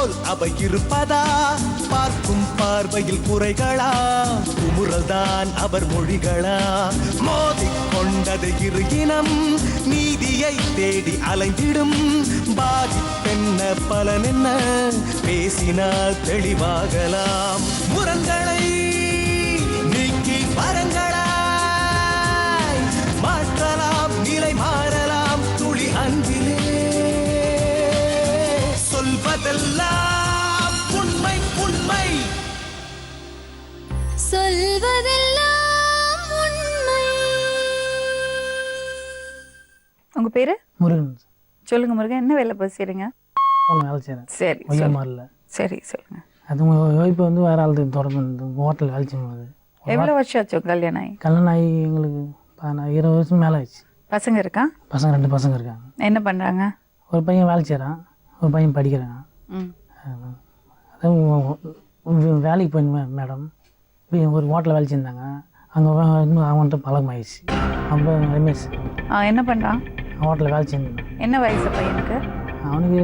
போல் அவை இருப்பதா? பார்க்கும் பார்வையில் குறைகளா? குமுறல்தான் அவர் மொழிகளா? மோதிக் கொண்டது இரு இனம், நீதியை தேடி அலைந்திடும். பாதிப்பென்ன பலன் என்ன? பேசினால் தெளிவாகலாம். முரண்களை நீக்கி வரங்களாய் மாற்றலாம், நிலை மாறலாம் துளி அன்பிலே. சொல்வதெல்லாம் உண்மை உண்மை, சொல்வதெல்லாம் உண்மை. உங்க பேரு? முருகன். சொல்லுங்க முருகன், என்ன வேலை செய்றீங்க? ஒன்று வேலை செய்கிறேன். சரி ஒய்யமாரில். சரி சொல்லுங்க. அது இப்போ வந்து வேறு ஆள் தொடர்ந்து ஹோட்டல் வேலை செய்யும்போது. எவ்வளோ வருஷம் ஆச்சு கல்யாணம் ஆகி? கல்யாணம் ஆகி எங்களுக்கு 20 வருஷம் மேலே ஆயிடுச்சு. பசங்க இருக்கா? பசங்க 2 பசங்க இருக்காங்க. என்ன பண்றாங்க? ஒரு பையன் வேலை செய்கிறான், ஒரு பையன் படிக்கிறான். அதான் வேலைக்கு போயிருந்தேன் மேடம். ஒரு ஹோட்டலில் வேலை செஞ்சாங்க. அங்கே அவன்கிட்ட பழக்கமாயிடுச்சு. அப்போ ரமேஷ் என்ன பண்ணுறான்? ஹோட்டலில் வேலை செஞ்சான். என்ன வயசு பையனுக்கு? அவனுக்கு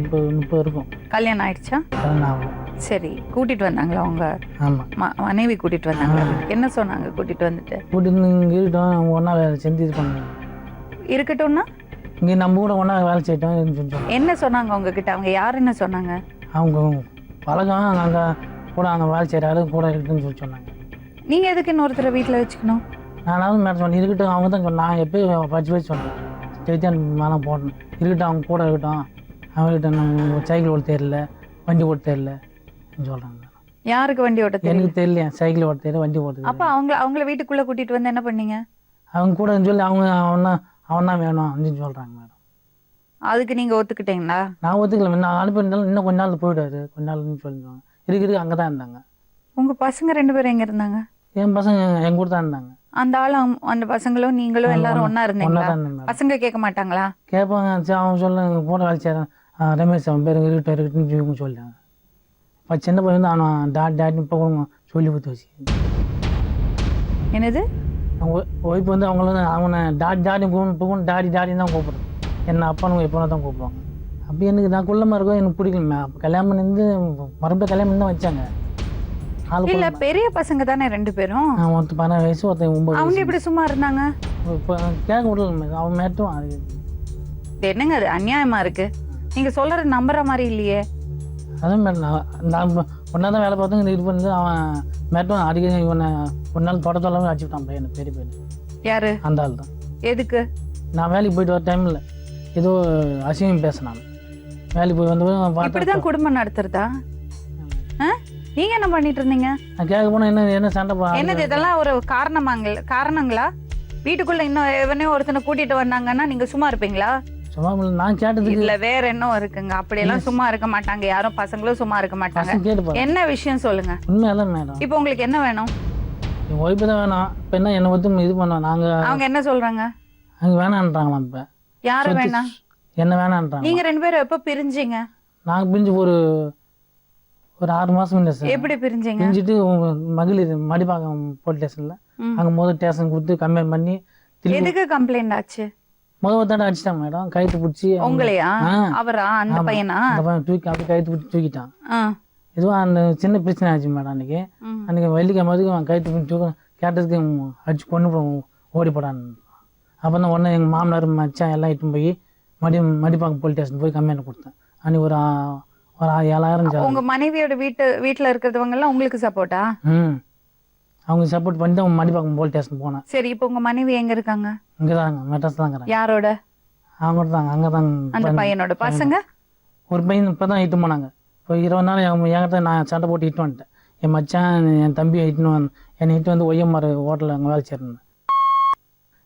30 இருக்கும். கல்யாணம் ஆயிடுச்சா? கல்யாணம் ஆகும். சரி, கூட்டிட்டு வந்தாங்களா அவங்க? ஆமாம், மனைவி கூட்டிட்டு வந்தாங்களா? என்ன சொன்னாங்க கூட்டிட்டு வந்துட்டு? கூட்டிட்டு இங்கே இருக்கட்டும், ஒன்றா வேலை செஞ்சு இது பண்ணுங்க. இருக்கட்டும்னா இங்கே நம்ம கூட ஒன்றா வேலை செய்யட்டோம் சொன்னோம். என்ன சொன்னாங்க உங்ககிட்ட? அவங்க யார் என்ன சொன்னாங்க? அவங்க பழக்கம், அங்கே கூட அங்கே வேலை செய்கிறாரு கூட இருக்குன்னு சொல்லி சொன்னாங்க. நீங்கள் எதுக்கு இன்னொருத்தரை வீட்டில் வச்சுக்கணும்? நானாவது மேடம் சொன்னேன் இருக்கட்டும். அவங்க தான் சொன்னேன், நான் எப்போயும் படிச்சு சொன்னேன் ஜெயித்தான் மேலே போடணும். இருக்கட்டும், அவங்க கூட இருக்கட்டும். அவங்ககிட்ட நம்ம சைக்கிள் ஓட்ட தெரியல, வண்டி ஓட்ட தெரியல சொல்கிறாங்க. யாருக்கு வண்டி ஓட்ட தெரியும்? எனக்கு தெரியல, சைக்கிள் ஓட்ட தெரியல, வண்டி ஓட்ட. அப்போ அவங்கள வீட்டுக்குள்ளே கூட்டிகிட்டு வந்து என்ன பண்ணீங்க? அவங்க கூட சொல்லி அவன் தான் வேணும் அப்படின்னு சொல்கிறாங்க மேடம். அதுக்கு நீங்கள் ஒத்துக்கிட்டீங்களா? நான் ஒத்துக்கல. நான் அனுப்பியிருந்தாலும் இன்னும் கொஞ்ச நாள் போயிடுவாரு, கொஞ்ச நாள்னு சொல்லிடுவாங்க. இருக்கு அங்கே தான் இருந்தாங்க. உங்கள் பசங்க 2 பேரும் எங்கே இருந்தாங்க? என் பசங்க என் கூட தான் இருந்தாங்க. அந்த ஆளும் அந்த பசங்களும் நீங்களும் எல்லாரும் ஒன்றா இருந்தீங்களா? இருந்தேன். பசங்க கேட்க மாட்டாங்களா? கேட்பாங்க. சரி அவன் சொல்ல கூட வேலை செய்கிறேன் ரமேஷ், அவன் பேர் இருக்குன்னு சொல்லிட்டாங்க. இப்போ சின்ன பையன் வந்து அவன் டாடி இப்போ சொல்லி கொடுத்து வச்சு. என்னது? அவங்க ஒய்ஃப் வந்து அவனை டாடி கூப்பிடும், டாடின்னு தான் கூப்பிடுறேன். என்ன அப்பானு எப்போனா தான் கூப்பிடுவாங்க. அப்படி எனக்கு நான் குள்ளமாக இருக்கும், எனக்கு பிடிக்கல. அப்போ கல்யாணம் பண்ணி மறுபடியும் கல்யாணம் பண்ணி தான் வச்சாங்க. இல்ல பெரிய பசங்க தானே 2 பேரும். ஒருத்தர் 16 வயசு, ஒருத்தர் 9. அவங்க எப்படி சும்மா இருந்தாங்க? இப்போ கேட்க விடல, அவன் மேட்டும் அது என்னங்க அது அநியாயமா இருக்கு. நீங்க சொல்றது நம்புற மாதிரி இல்லையே. அதான் மேடம், நான் ஒன்றா தான் வேலை பார்த்தோம். இது பண்ணி அவன் மேட்டும் அடிக்கடி இவனை ஒரு நாள் தொடர்த்தெல்லாம் அடிச்சு விட்டான் பையனை, பெரிய பையன். யாரு? அந்த ஆள் தான். எதுக்கு? நான் வேலைக்கு போயிட்டு வர டைமில் ஏதோ அசிங்கம் பேசினான். வேலைக்கு போய் வந்து இப்படிதான் குடும்பம் நடத்துறதா? நீங்க என்ன பண்ணிட்டு இருந்தீங்க? நான் கேட்க போனா என்ன சண்டை என்னது இதெல்லாம்? ஒரு காரணங்களா? வீட்டுக்குள்ள இன்னும் எவனே ஒருத்தனை கூட்டிட்டு வந்தாங்கன்னா நீங்க சும்மா இருப்பீங்களா? சும்மா நான் கேட்டது இல்ல, வேற என்ன இருக்குங்க? அப்படியெல்லாம் சும்மா இருக்க மாட்டாங்க யாரும், பசங்களும் சும்மா இருக்க மாட்டாங்க. என்ன விஷயம் சொல்லுங்க. உண்மையெல்லாம் மேடம். இப்போ உங்களுக்கு என்ன வேணும்? என் ஒய்ஃபு தான் வேணும். இப்போ என்ன என்னை ஒத்து இது பண்ணோம் நாங்கள். அவங்க என்ன சொல்றாங்க? அங்கே வேணான்றாங்களாம். இப்போ யாரு வேணாம்? என்ன வேணான்றாங்க. நீங்க 2 பேரும் எப்போ பிரிஞ்சீங்க? நாங்கள் பிரிஞ்சு ஒரு 6 மாதம் இல்லை சார். எப்படி பிரிஞ்சீங்க? பிரிஞ்சுட்டு மகளிர் மடிப்பாக்கம் போலீஸ் ஸ்டேஷனில் அங்கே முதல் ஸ்டேஷன் கொடுத்து கம்ப்ளைண்ட் பண்ணி. எதுக்கு கம்ப்ளைண்ட் ஆச்சு? முதல் தாண்டா அடிச்சிட்டான் மேடம், கைத்து பிடிச்சி. உங்களையா? அவரா? அந்த பையனா? அந்த பையன் தூக்கி அப்படி கைத்து பிடிச்சி தூக்கிட்டான். இதுவும் அந்த சின்ன பிரச்சனை ஆச்சு மேடம். அன்றைக்கி வெள்ளிக்கிழமை அவன் கைத்து பிடிச்சி கேட்டதுக்கு அடிச்சு கொண்டு ஓடி போடான்னு. அப்போ தான் உடனே எங்கள் மாமனார் மச்சான் எல்லாம் இட்டுன்னு போய் மடிப்பாக்கம் போலீஸ் ஸ்டேஷன் போய் கம்ப்ளைண்ட் கொடுத்தேன். அன்றைக்கி ஒரு 7,000. உங்க மனைவியோட வீட்டுல இருக்கிறவங்க எல்லாம் உங்களுக்கு சப்போர்ட்டா? அவங்க சப்போர்ட் பண்ணி தான் மடிப்பாக்கம் போலீஸ் ஸ்டேஷன் போனேன். சரி, இப்போ உங்க மனைவி எங்க இருக்காங்க? இங்கே தாங்க, மெட்ராஸ் தாங்க. யாரோட? அவங்க தாங்க, அங்கே தாங்க. அந்த பையனோட பசங்க? ஒரு பையன் இப்போ தான் இட்டு போனாங்க. இப்போ 20 நாள் என்கிட்ட நான் சண்டை போட்டு இட்டு வந்துட்டேன். என் மச்சான் என் தம்பி என்னை இட்டு வந்து ஒய்யமாறு ஹோட்டலில் அங்கே வேலை செய்யறேன்.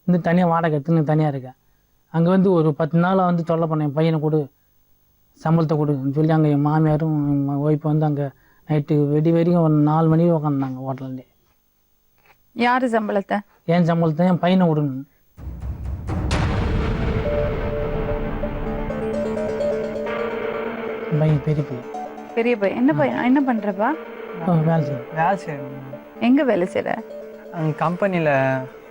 இந்த தனியாக வாடகை எடுத்துன்னு தனியாக இருக்கேன். அங்கே வந்து ஒரு 10 நாள் வந்து தொல்லை பண்ணேன். பையனை கொடு, சம்பளத்தை கொடுன்னு சொல்லி அங்கே என் மாமியாரும் ஒய்ஃபு வந்து அங்கே நைட்டு வரைக்கும் ஒரு 4 மணிக்கு உட்காந்துருந்தாங்க ஹோட்டல்லே. யாரு சம்பளத்தை? என் சம்பளத்தை என் பையனை விடணும். பையன் பெரிய பையன். என்ன பையன்? என்ன பண்றப்பா? வேலை செய்யணும். எங்க வேலை செய்யற? கம்பெனியில்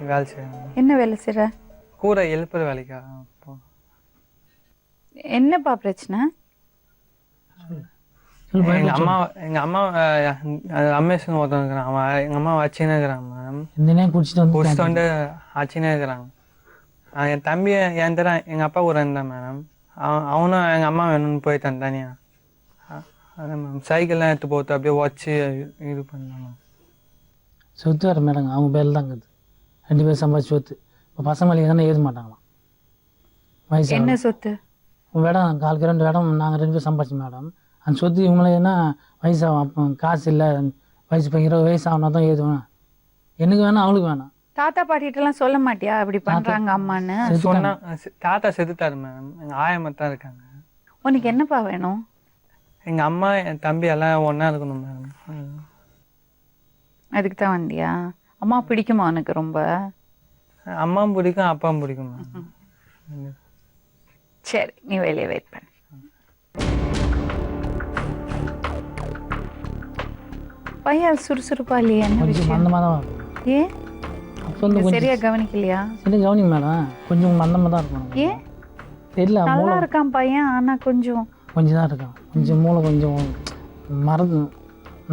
வேலை செய்யணும். என்ன வேலை செய்யற? கூரை எழுப்புற வேலைக்கா. என்னப்பா பிரச்சனை? எங்கள் அம்மா ரமேஷ்னு ஒருத்தன் இருக்கிறான். அவன் எங்கள் அம்மா வச்சுன்னு இருக்கிறான் மேம். இந்த குடிச்சிட்டு வந்து குடிச்சிட்டு வந்து ஆச்சுன்னே இருக்கிறாங்க. என் தம்பி என் தர எங்கள் அப்பா கூட இருந்தான் மேடம். அவனும் எங்கள் அம்மா வேணும்னு போயிட்டான் தனியாக. அதான் மேம் சைக்கிள்லாம் எடுத்து போட்டு அப்படியே வச்சு இது பண்ணாங்க. சொத்து வர மேடம் அவங்க பேரில் தான் இருக்குது. 2 பேர் சம்பாதிச்சு சொத்து. இப்போ பசங்க வழி தானே எழுத மாட்டாங்களாம். வயசு என்ன சொத்து? இடம் 4 2 இடம் நாங்கள் 2 பேர் சம்பாதிச்சோம் மேடம். அந்த சொத்து இவங்களே என்ன வயசாகும். அப்போ காசு இல்லை, வயசு இப்போ 20 வயசு ஆகுனா தான் எழுதுவேன். எனக்கு வேணாம் அவளுக்கு வேணாம். தாத்தா பாட்டிகிட்டலாம் சொல்ல மாட்டியா இப்படி பண்றாங்க அம்மான்னு? சொன்னா தாத்தா செத்துட்டாரு மேம். எங்கள் ஆயம்மா தான் இருக்காங்க. உனக்கு என்னப்பா வேணும்? எங்கள் அம்மா என் தம்பி எல்லாம் ஒன்றா இருக்கணும் மேம். அதுக்கு தான் வந்தியா? அம்மா பிடிக்குமா உனக்கு ரொம்ப? அம்மாவும் பிடிக்கும், அப்பாவும் பிடிக்கும் மேம். சரி, நீ வெளியே வெயிட் பண்ணு. பையன் சுறுசுறுப்பா இல்லையா? என்ன கொஞ்சம் விஷயம்? மந்தமாக தான் இருக்கும். ஏன் அப்போ வந்து நீங்க கொஞ்சம் சரியா கவனிக்கலையா? சரி கவனிங்க மேடம். கொஞ்சம் மந்தமாக தான் இருக்கும். ஏன்? தெரியல, நல்லா மூளை இருக்கான் பையன், ஆனா கொஞ்சம் கொஞ்சம் தான் இருக்கான். கொஞ்சம் மூளை கொஞ்சம் மறந்து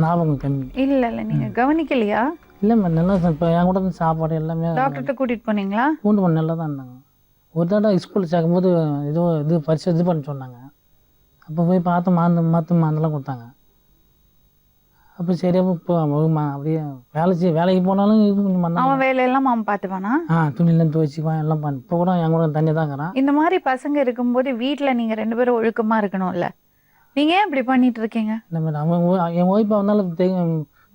ஞாபகம் கம்மி. இல்ல நீங்க கவனிக்கலையா? இல்லை மேம் நல்லா இப்போ என் கூட வந்து சாப்பாடு எல்லாமே டாக்டர்கிட்ட கூட்டிட்டு போனீங்களா? கூண்டு பண்ண நல்லா தான் இருந்தாங்க. ஒரு தடவை ஸ்கூலில் சேர்க்கும்போது ஏதோ இது பரிசு இது பண்ண சொன்னாங்க. அப்போ போய் பார்த்து மாந்தெல்லாம் கொடுத்தாங்க. அப்போ சரியா இப்போ அப்படியே வேலைக்கு போனாலும் இது கொஞ்சம் மந்தம். அவன் வேலையெல்லாம் அவன் பார்த்துப்பானா? துணியெல்லாம் துவைச்சிக்குவான் எல்லாம் பண்ண. இப்போ கூட என் கூட தனியாக தான் இருக்கிறான். இந்த மாதிரி பசங்க இருக்கும்போது வீட்டுல நீங்க 2 பேரும் ஒழுக்கமா இருக்கணும்ல. நீங்க ஏன் இப்படி பண்ணிட்டு இருக்கீங்க? இல்லை மேடம் அவன் என் ஒய்ஃபை வந்தாலும்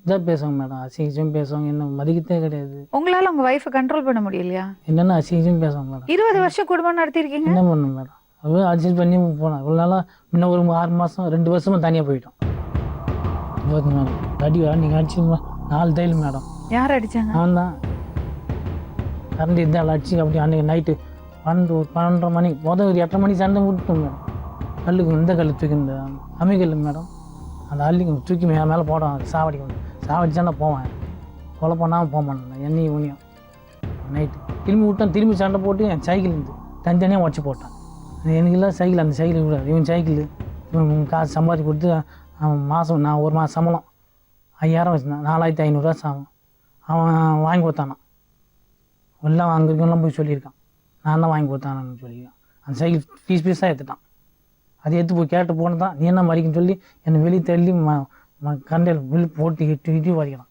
இதாக பேசுவாங்க மேடம். அசிங்கம் பேசுவாங்க, என்ன மதிக்கத்தே கிடையாது. உங்களால உங்க வைஃபை கண்ட்ரோல் பண்ண முடியலையா? என்னென்ன அசிங்கம் பேசுவாங்க மேடம். 20 வருஷம் குடும்பம் நடத்திருக்கீங்க. என்ன பண்ணணும் மேடம்? அப்படியே அட்ஜஸ்ட் பண்ணி போனேன். இவ்வளோ நாளாக முன்ன ஒரு 6 மாதம் 2 வருஷமா தனியாக போயிட்டோம். போதும் மேடம். நீங்கள் அடிச்சு 4 தையல் மேடம். யார் அடிச்சாங்க? அவன் தான் கரண்ட் இருந்தால் அடிச்சு அப்படி அன்றைக்கி நைட்டு 12 மணி ஒரு 8:30 மணி சண்டை விட்டுட்டோம் மேடம். கல்லுக்கு இந்த கல் தூக்கி இந்த அம்மிக்கல் மேடம், அந்த அள்ளிக்கு தூக்கி மேலே போடும் சாவடிக்கும். சாவடிச்சாண்டா போவேன். கொலை பண்ணாமல் போக மாட்டேன். எண்ணெயும் ஊனியும் நைட்டு திரும்பி விட்டான். திரும்பி சண்டை போட்டு என் சைக்கிள் இருந்து தனித்தனியாக உடச்சி போட்டான். எனக்கு இல்லை சைக்கிள், அந்த சைக்கிள் விடாது. இவன் சைக்கிள் இவன் காசு சம்பாதிச்சு கொடுத்து அவன் மாதம் நான் ஒரு மாதம் சம்பளம் 5000 வச்சுருந்தான். 4500 ஆகும். அவன் வாங்கி கொடுத்தானான். எல்லாம் அங்கே இருக்கெல்லாம் போய் சொல்லியிருக்கான். நான் தான் வாங்கி கொடுத்தானு சொல்லியிருக்கான். அந்த சைக்கிள் பீஸாக எடுத்துட்டான். அதை எடுத்து போய் கேட்டு போனது தான். நீ என்ன மறிக்கன்னு சொல்லி என்னை வெளியே தள்ளி கண்டையில் வெளியே போட்டு இட்டு வரைக்கலாம்.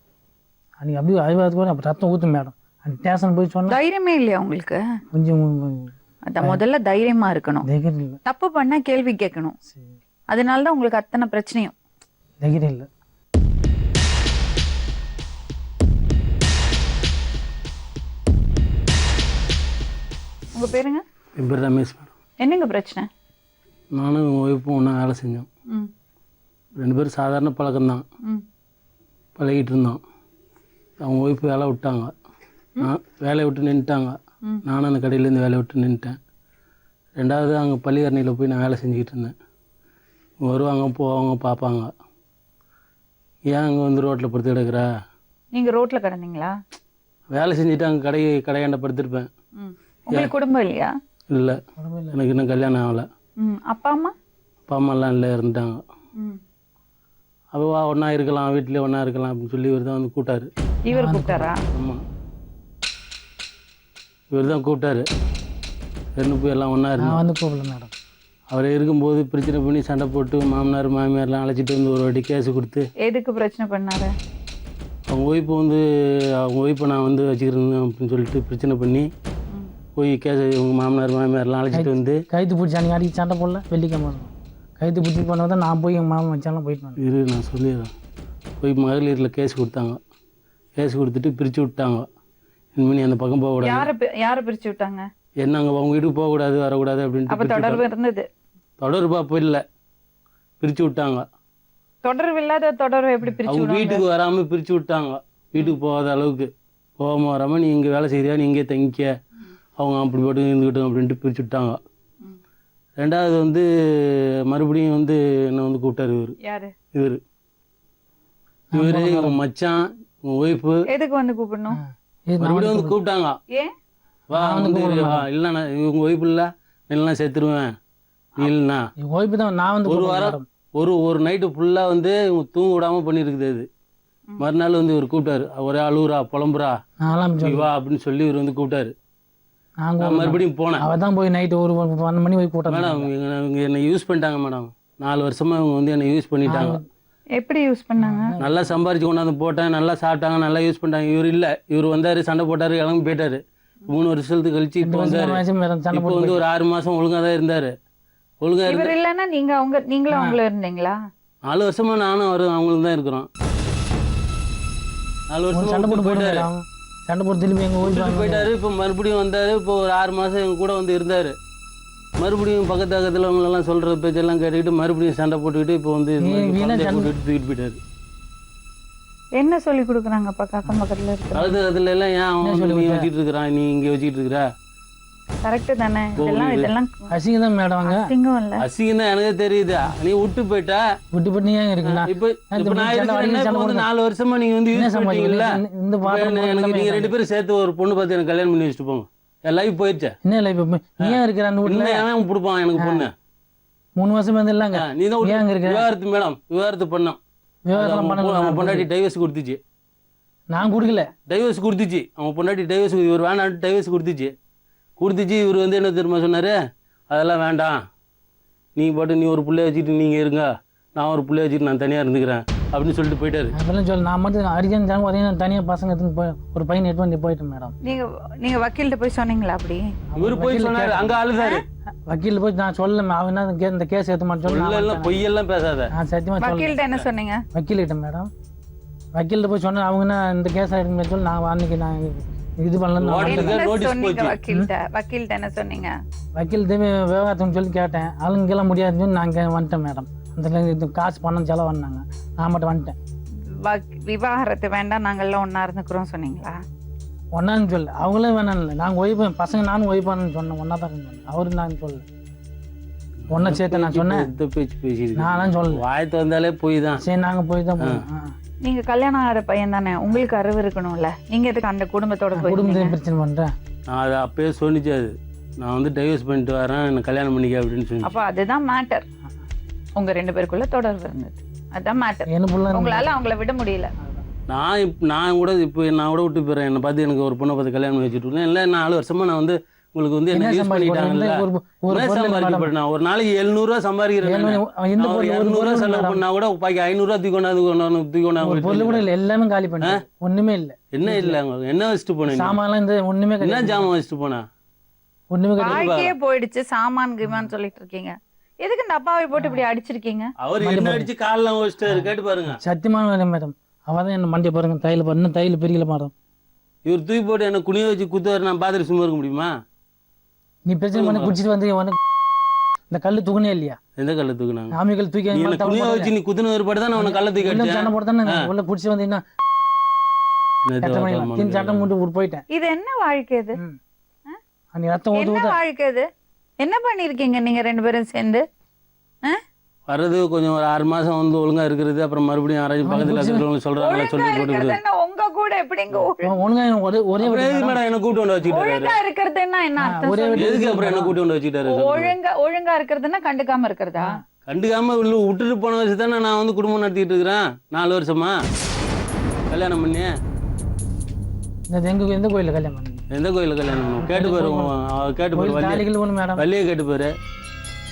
அன்றைக்கி அப்படியே அழுவாது கூட அப்போ ரத்தம் ஊற்றும் மேடம். அந்த ஸ்டேஷன் போய் சொன்னால் தைரியமே இல்லையா உங்களுக்கு? கொஞ்சம் அதான் முதல்ல தைரியமா இருக்கணும். தைரியம் இல்லை. தப்பு பண்ணா கேள்வி கேட்கணும். அதனால தான் உங்களுக்கு அத்தனை பிரச்சனையும். தைரியம் இல்லை. உங்க பேருங்க? என் பேர் ரமேஷ் மேடம். என்னங்க பிரச்சனை? நானும் எங்கள் ஒய்ஃபும் ஒன்றா வேலை செஞ்சோம். 2 பேரும் சாதாரண பழக்கம்தான். பழகிட்டு இருந்தோம். அவங்க ஒய்ஃபு வேலை விட்டாங்க. நான் வேலையை விட்டு நின்றுட்டாங்க. நானும் அந்த கடையிலேருந்து வேலையை விட்டு நின்றுட்டேன். 2வது அங்கே பள்ளிக்கரணையில் போய் நான் வேலை செஞ்சுக்கிட்டு இருந்தேன். வருவாங்க போவாங்க பார்ப்பாங்க. ஏன் அங்கே வந்து ரோட்டில் படுத்து கிடக்குற? நீங்க ரோட்ல கிடந்தீங்களா? வேலை செஞ்சுட்டு அங்கே கடையாண்ட படுத்திருப்பேன். உங்களுக்கு குடும்பம் இல்லையா? இல்லை, எனக்கு இன்னும் கல்யாணம் ஆகலை. அப்பா அம்மா? அப்பா அம்மாலாம் இல்லை, இருந்துட்டாங்க. அப்போ ஒன்றா இருக்கலாம், வீட்டிலே ஒன்றா இருக்கலாம் அப்படின்னு சொல்லி இவர் தான் வந்து கூப்பிட்டாரு. இவர் கூப்பிட்டாரா? ஆமாம், இவர் தான் கூப்பிட்டாரு. போய் எல்லாம் ஒன்றா இருந்தான். வந்து கூப்பிடல மேடம். அவரை இருக்கும்போது பிரச்சனை பண்ணி சண்டை போட்டு மாமனார் மாமியார்லாம் அழைச்சிட்டு வந்து ஒரு வாட்டி கேஸு கொடுத்து. எதுக்கு பிரச்சனை பண்ணாரு? அவங்க ஒய்ஃபை வந்து அவங்க ஒய்ஃபை நான் வந்து வச்சுக்கிறேன் அப்படின்னு சொல்லிட்டு பிரச்சனை பண்ணி போய் கேஸ் இவங்க மாமனார் மாமியார்லாம் அழைச்சிட்டு வந்து கைத்து பிடிச்சி அன்றைக்கி அடிக்க சண்டை போடல. வெள்ளிக்கிழமை கைத்து பிடிச்சி போனது தான். நான் போய் எங்கள் மாமன் வச்சாலும் போயிட்டு வந்தேன். நான் சொல்லிடுறேன். போய் மகளிரில் கேஸ் கொடுத்தாங்க. கேஸ் கொடுத்துட்டு பிரித்து விட்டாங்க. இனிமேல் அந்த பக்கம் போகக்கூடாது. யாரை பிரித்து விட்டாங்க? என்ன அங்கே அவங்க வீட்டுக்கு போகக்கூடாது வரக்கூடாது அப்படின்ட்டு. தொடர்பு இருந்தது? தொடர்பு அப்போ இல்லை, பிரித்து விட்டாங்க. தொடர்பு இல்லாத தொடர்பு எப்படி பிரிச்சு? அவங்க வீட்டுக்கு வராமல் பிரித்து விட்டாங்க. வீட்டுக்கு போகாத அளவுக்கு போகாமல் வராமல் நீ இங்கே வேலை செய்கிறியா, நீ இங்கே தங்கிக்க, அவங்க அப்படி போட்டு இருந்துக்கிட்டோம் அப்படின்ட்டு பிரித்து விட்டாங்க. 2வது வந்து மறுபடியும் வந்து என்னை வந்து கூப்பிட்டாரு இவர் மச்சான் ஒய்ஃபு. எதுக்கு வந்து கூப்பிடணும்? மறுபடியும் வந்து கூப்பிட்டாங்க. ஏன்? வா வந்து இல்லைண்ணா இவங்க ஒய்ஃபு இல்லை, இல்லைன்னா செத்துருவேன். இல்லைண்ணா ஒய்ஃபு தான். நான் வந்து ஒரு வாரம் ஒரு நைட்டு ஃபுல்லாக வந்து இவங்க தூங்க விடாமல் பண்ணியிருக்குது அது. மறுநாள் வந்து இவர் கூப்பிட்டாரு, ஒரே அழுவுறா புலம்புறா நான்லாம் நீ வா அப்படின்னு சொல்லி இவர் வந்து கூப்பிட்டாரு. நாங்கள் நான் மறுபடியும் போனேன். அவள் தான் போய் நைட்டு ஒரு 12 மணி போய் கூட்டம். மேடம் இவங்க என்னை யூஸ் பண்ணிட்டாங்க மேடம். 4 வருஷமாக இவங்க வந்து என்னை யூஸ் பண்ணிட்டாங்க. எப்படி யூஸ் பண்ணாங்க? நல்லா சம்பாரிச்சு கொண்டாந்து போட்டேன், நல்லா சாப்பிட்டாங்க, நல்லா யூஸ் பண்ணிட்டாங்க. இவர் இல்லை, இவர் வந்தார், சண்டை போட்டார், கிளம்பி போயிட்டாரு. 3 வருஷத்துக்கு கழிச்சு இப்போ வந்தார். இப்போ வந்து ஒரு 6 மாதம் ஒழுங்காக தான் இருந்தார். ஒழுங்காக இவர் இல்லைன்னா நீங்களும் அவங்கள இருந்தீங்களா? 4 வருஷமா நானும் அவங்களும் தான் இருக்கிறோம். 4 வருஷம் சண்டை போட்டு போயிட்டாரு. சண்டை போட்டு திரும்பி எங்கள் ஊருக்கு போயிட்டாரு. இப்போ மறுபடியும் வந்தார். இப்போ ஒரு 6 மாதம் எங்க கூட வந்து இருந்தார். மறுபடியும் பக்கத்தில் அவங்களெல்லாம் சொல்கிற பேச்செல்லாம் கேட்டுக்கிட்டு மறுபடியும் சண்டை போட்டுக்கிட்டு இப்போ வந்து தூக்கிட்டு போயிட்டாரு. என்ன சொல்லி கொடுக்குறாங்கப்பா அக்கம் பக்கத்துல இருக்கு? அதுல எல்லாம் ஏன் அவன் நீ வச்சுட்டு இருக்கிறான், நீ இங்கே வச்சுக்கிட்டு இருக்கிற? கரெக்டு தானே? இதெல்லாம் அசிங்கம் தான் மேடம். அங்கே அசிங்கம் இல்லை, அசிங்கம் தான் எனக்கு தெரியுது. நீ விட்டு போயிட்டா விட்டு போட்டு நீ ஏன் இருக்குண்ணா? இப்போ நான் இருக்கிறேன். 4 வருஷமா நீங்க வந்து யூஸ் பண்ணிட்டீங்கல்ல. இந்த எனக்கு நீங்க 2 பேரும் சேர்த்து ஒரு பொண்ணு பார்த்து எனக்கு கல்யாணம் பண்ணி வச்சுட்டு போங்க. என் லைஃப் போயிடுச்சா? என்ன லைஃப்? நீ ஏன் இருக்கிற அந்த வீட்டில்? அவன் கொடுப்பான் எனக்கு பொண்ணு. 3 வருஷம் வந்து இல்லைங்க. நீ தான் ஏன் இருக்கிற? விவாகரத்து மேடம், விவாகரத்து பண்ணோம். அவன் பொண்டாட்டி டைவர்ஸ் கொடுத்துச்சு. நான் கொடுக்கல. டைவர்ஸ் கொடுத்துச்சு. அவன் பொண்டாட்டி டைவர்ஸ், இவர் வேணான்ட்டு டைவர்ஸ் கொடுத்துச்சு. இவர் வந்து என்ன தெரியுமா சொன்னாரு, அதெல்லாம் வேண்டாம், நீ பாட்டு நீ ஒரு பிள்ளைய வச்சுட்டு நீங்கள் இருங்க, நான் ஒரு பிள்ளைய வச்சுட்டு நான் தனியாக இருந்துக்கிறேன் அப்படின்னு சொல்லிட்டு போயிட்டாரு. அதெல்லாம் சொல்ல நான் மட்டும் அரிஜன் வரையும் தனியாக பசங்க எடுத்துன்னு போய் ஒரு பையன் எடுத்து வந்து போயிட்டேன் மேடம். நீங்க வக்கீல்கிட்ட போய் சொன்னீங்களா? அப்படி இவர் போய் சொன்னாரு, அங்கே அழுதாரு. வக்கீல் போய் நான் சொல்லல, அவன் இந்த கேஸ் எடுத்து மாட்டேன் சொல்லலாம், பொய்யெல்லாம் பேசாத. நான் சத்தியமாக வக்கீல்கிட்ட என்ன சொன்னீங்க? வக்கீல்கிட்ட மேடம் வக்கீல்கிட்ட போய் சொன்னேன். அவங்க இந்த கேஸ் ஆகிடுன்னு சொல்லி நான் அன்னைக்கு நான் இது பண்ணலாம். வக்கீல்கிட்ட என்ன சொன்னீங்க? வக்கீல் விவகாரத்துன்னு சொல்லி கேட்டேன். அவங்களுக்கெல்லாம் முடியாதுன்னு சொல்லி நான் இங்கே வந்துட்டேன் மேடம். அந்த இது காசு பணம் செலவு பண்ணாங்க, நான் மட்டும் வந்துட்டேன். விவாகரத்து வேண்டாம், நாங்கள்லாம் ஒன்றா இருந்துக்கிறோம் சொன்னீங்களா? ஒன்றான்னு சொல்லு, அவங்களே வேணாம் இல்லை, நாங்கள் ஒய்ஃபு பசங்க நானும் ஒய்ஃபானு சொன்னேன். ஒன்றா தான் சொன்னேன். அவரு நான் சொல்லு ஒன்றை சேர்த்து நான் சொன்னேன். பேச்சு பேசிட்டு நான்லாம் சொல்லல. வாயத்து வந்தாலே போய் தான். சரி நாங்கள் போய் தான் போனோம். நீங்க கல்யாணம் ஆகிற பையன் தானே, உங்களுக்கு அறிவு இருக்கணும்ல. நீங்க எதுக்கு அந்த குடும்பத்தோட குடும்பத்தை பிரச்சனை பண்ணுறேன்? நான் அதை அப்பயே சொன்னிச்சு. அது நான் வந்து டைவர்ஸ் பண்ணிட்டு வரேன், என்ன கல்யாணம் பண்ணிக்க அப்படின்னு சொல்லி. அப்போ அதுதான் மேட்டர். உங்க 2 பேருக்குள்ள தொடர்பு இருந்தது, அதுதான் மேட்டர். உங்களால அவங்கள விட முடியல. நான் கூட இப்போ நான் கூட விட்டு போயிடுறேன். என்னை பார்த்து எனக்கு ஒரு பொண்ணை பார்த்து கல்யாணம் பண்ணி வச்சுட்டு இருக்கேன். இல்லை 4 வருஷமா நான் வந்து உங்களுக்கு வந்து என்ன யூஸ் பண்ணிட்டாங்கல்ல. சம்பாதிக்கப்பட்டேன். ஒரு நாளைக்கு 700 ரூபா சம்பாதிக்கிறேன். 200 ரூபா செலவு பண்ணா கூட பாக்கி 500 ரூபா தூக்கி கொண்டாந்து எல்லாமே காலி பண்ண ஒண்ணுமே இல்லை. என்ன இல்லை, என்ன வச்சுட்டு போனேன்? சாமான்லாம் இந்த ஒண்ணுமே என்ன ஜாமான் வச்சுட்டு போனா? ஒண்ணுமே வாழ்க்கையே போயிடுச்சு. சாமான் கிமான்னு சொல்லிட்டு இருக்கீங்க. எதுக்கு இந்த அப்பாவை போட்டு இப்படி அடிச்சிருக்கீங்க? அவர் என்ன அடிச்சு காலெல்லாம் வச்சுட்டாரு, கேட்டு பாருங்க. சத்தியமான மேடம், அவதான் என்ன மண்டிய பாருங்க, தையில பாருங்க, தையில பெரியல மேடம். இவர் தூக்கி போட்டு என்ன குனிய வச்சு குத்துவாரு, நான் பார்த்துட்டு சும்மா இருக்க முடியுமா? நீ பிரச்சனை பண்ணி குடிச்சிட்டு வந்து இந்த கல்லு தூக்குனே இல்லையா? எந்த கல்ல தூக்குனாங்க? ஆமிகள் தூக்கி குனிய வச்சு நீ குத்துன ஒருபாடு தான் அவனை கல்ல தூக்கி அடிச்சேன். சண்டை போட்டு உள்ள குடிச்சு வந்து என்ன சண்டை மூட்டு போயிட்டேன். இது என்ன வாழ்க்கை? இது ரத்தம் வாழ்க்கை? இது என்ன பண்ணிருக்கீங்க நீங்க 2 பேரும் சேர்ந்து? வர்றது கொஞ்சம் ஒரு 6 மாசம் வந்து ஒழுங்கா இருக்கிறது, அப்புறம் மறுபடியும் யாராச்சும் பக்கத்துல இருக்கிறவங்க சொல்றாங்களா சொல்லி போட்டு உங்க கூட எப்படிங்க ஒழுங்கா ஒரே மேடம் என்ன கூட்டு வந்து வச்சுக்கிட்டாரு. ஒழுங்கா இருக்கிறதுன்னா என்ன அர்த்தம்? எதுக்கு அப்புறம் என்ன கூட்டு வந்து வச்சுக்கிட்டாரு? ஒழுங்கா இருக்கிறதுன்னா கண்டுக்காம இருக்கிறதா? கண்டுக்காம விட்டுட்டு போன வச்சு தானே நான் வந்து குடும்பம் நடத்திட்டு இருக்கிறேன் 4 வருஷமா. கல்யாணம் பண்ணி எந்த கோயில கல்யாணம் பண்ணி? எந்த கோயில கல்யாணம் பண்ணுவோம்? கேட்டு போயிரு, கேட்டு போயிரு, வள்ளியே கேட்டு போயிரு.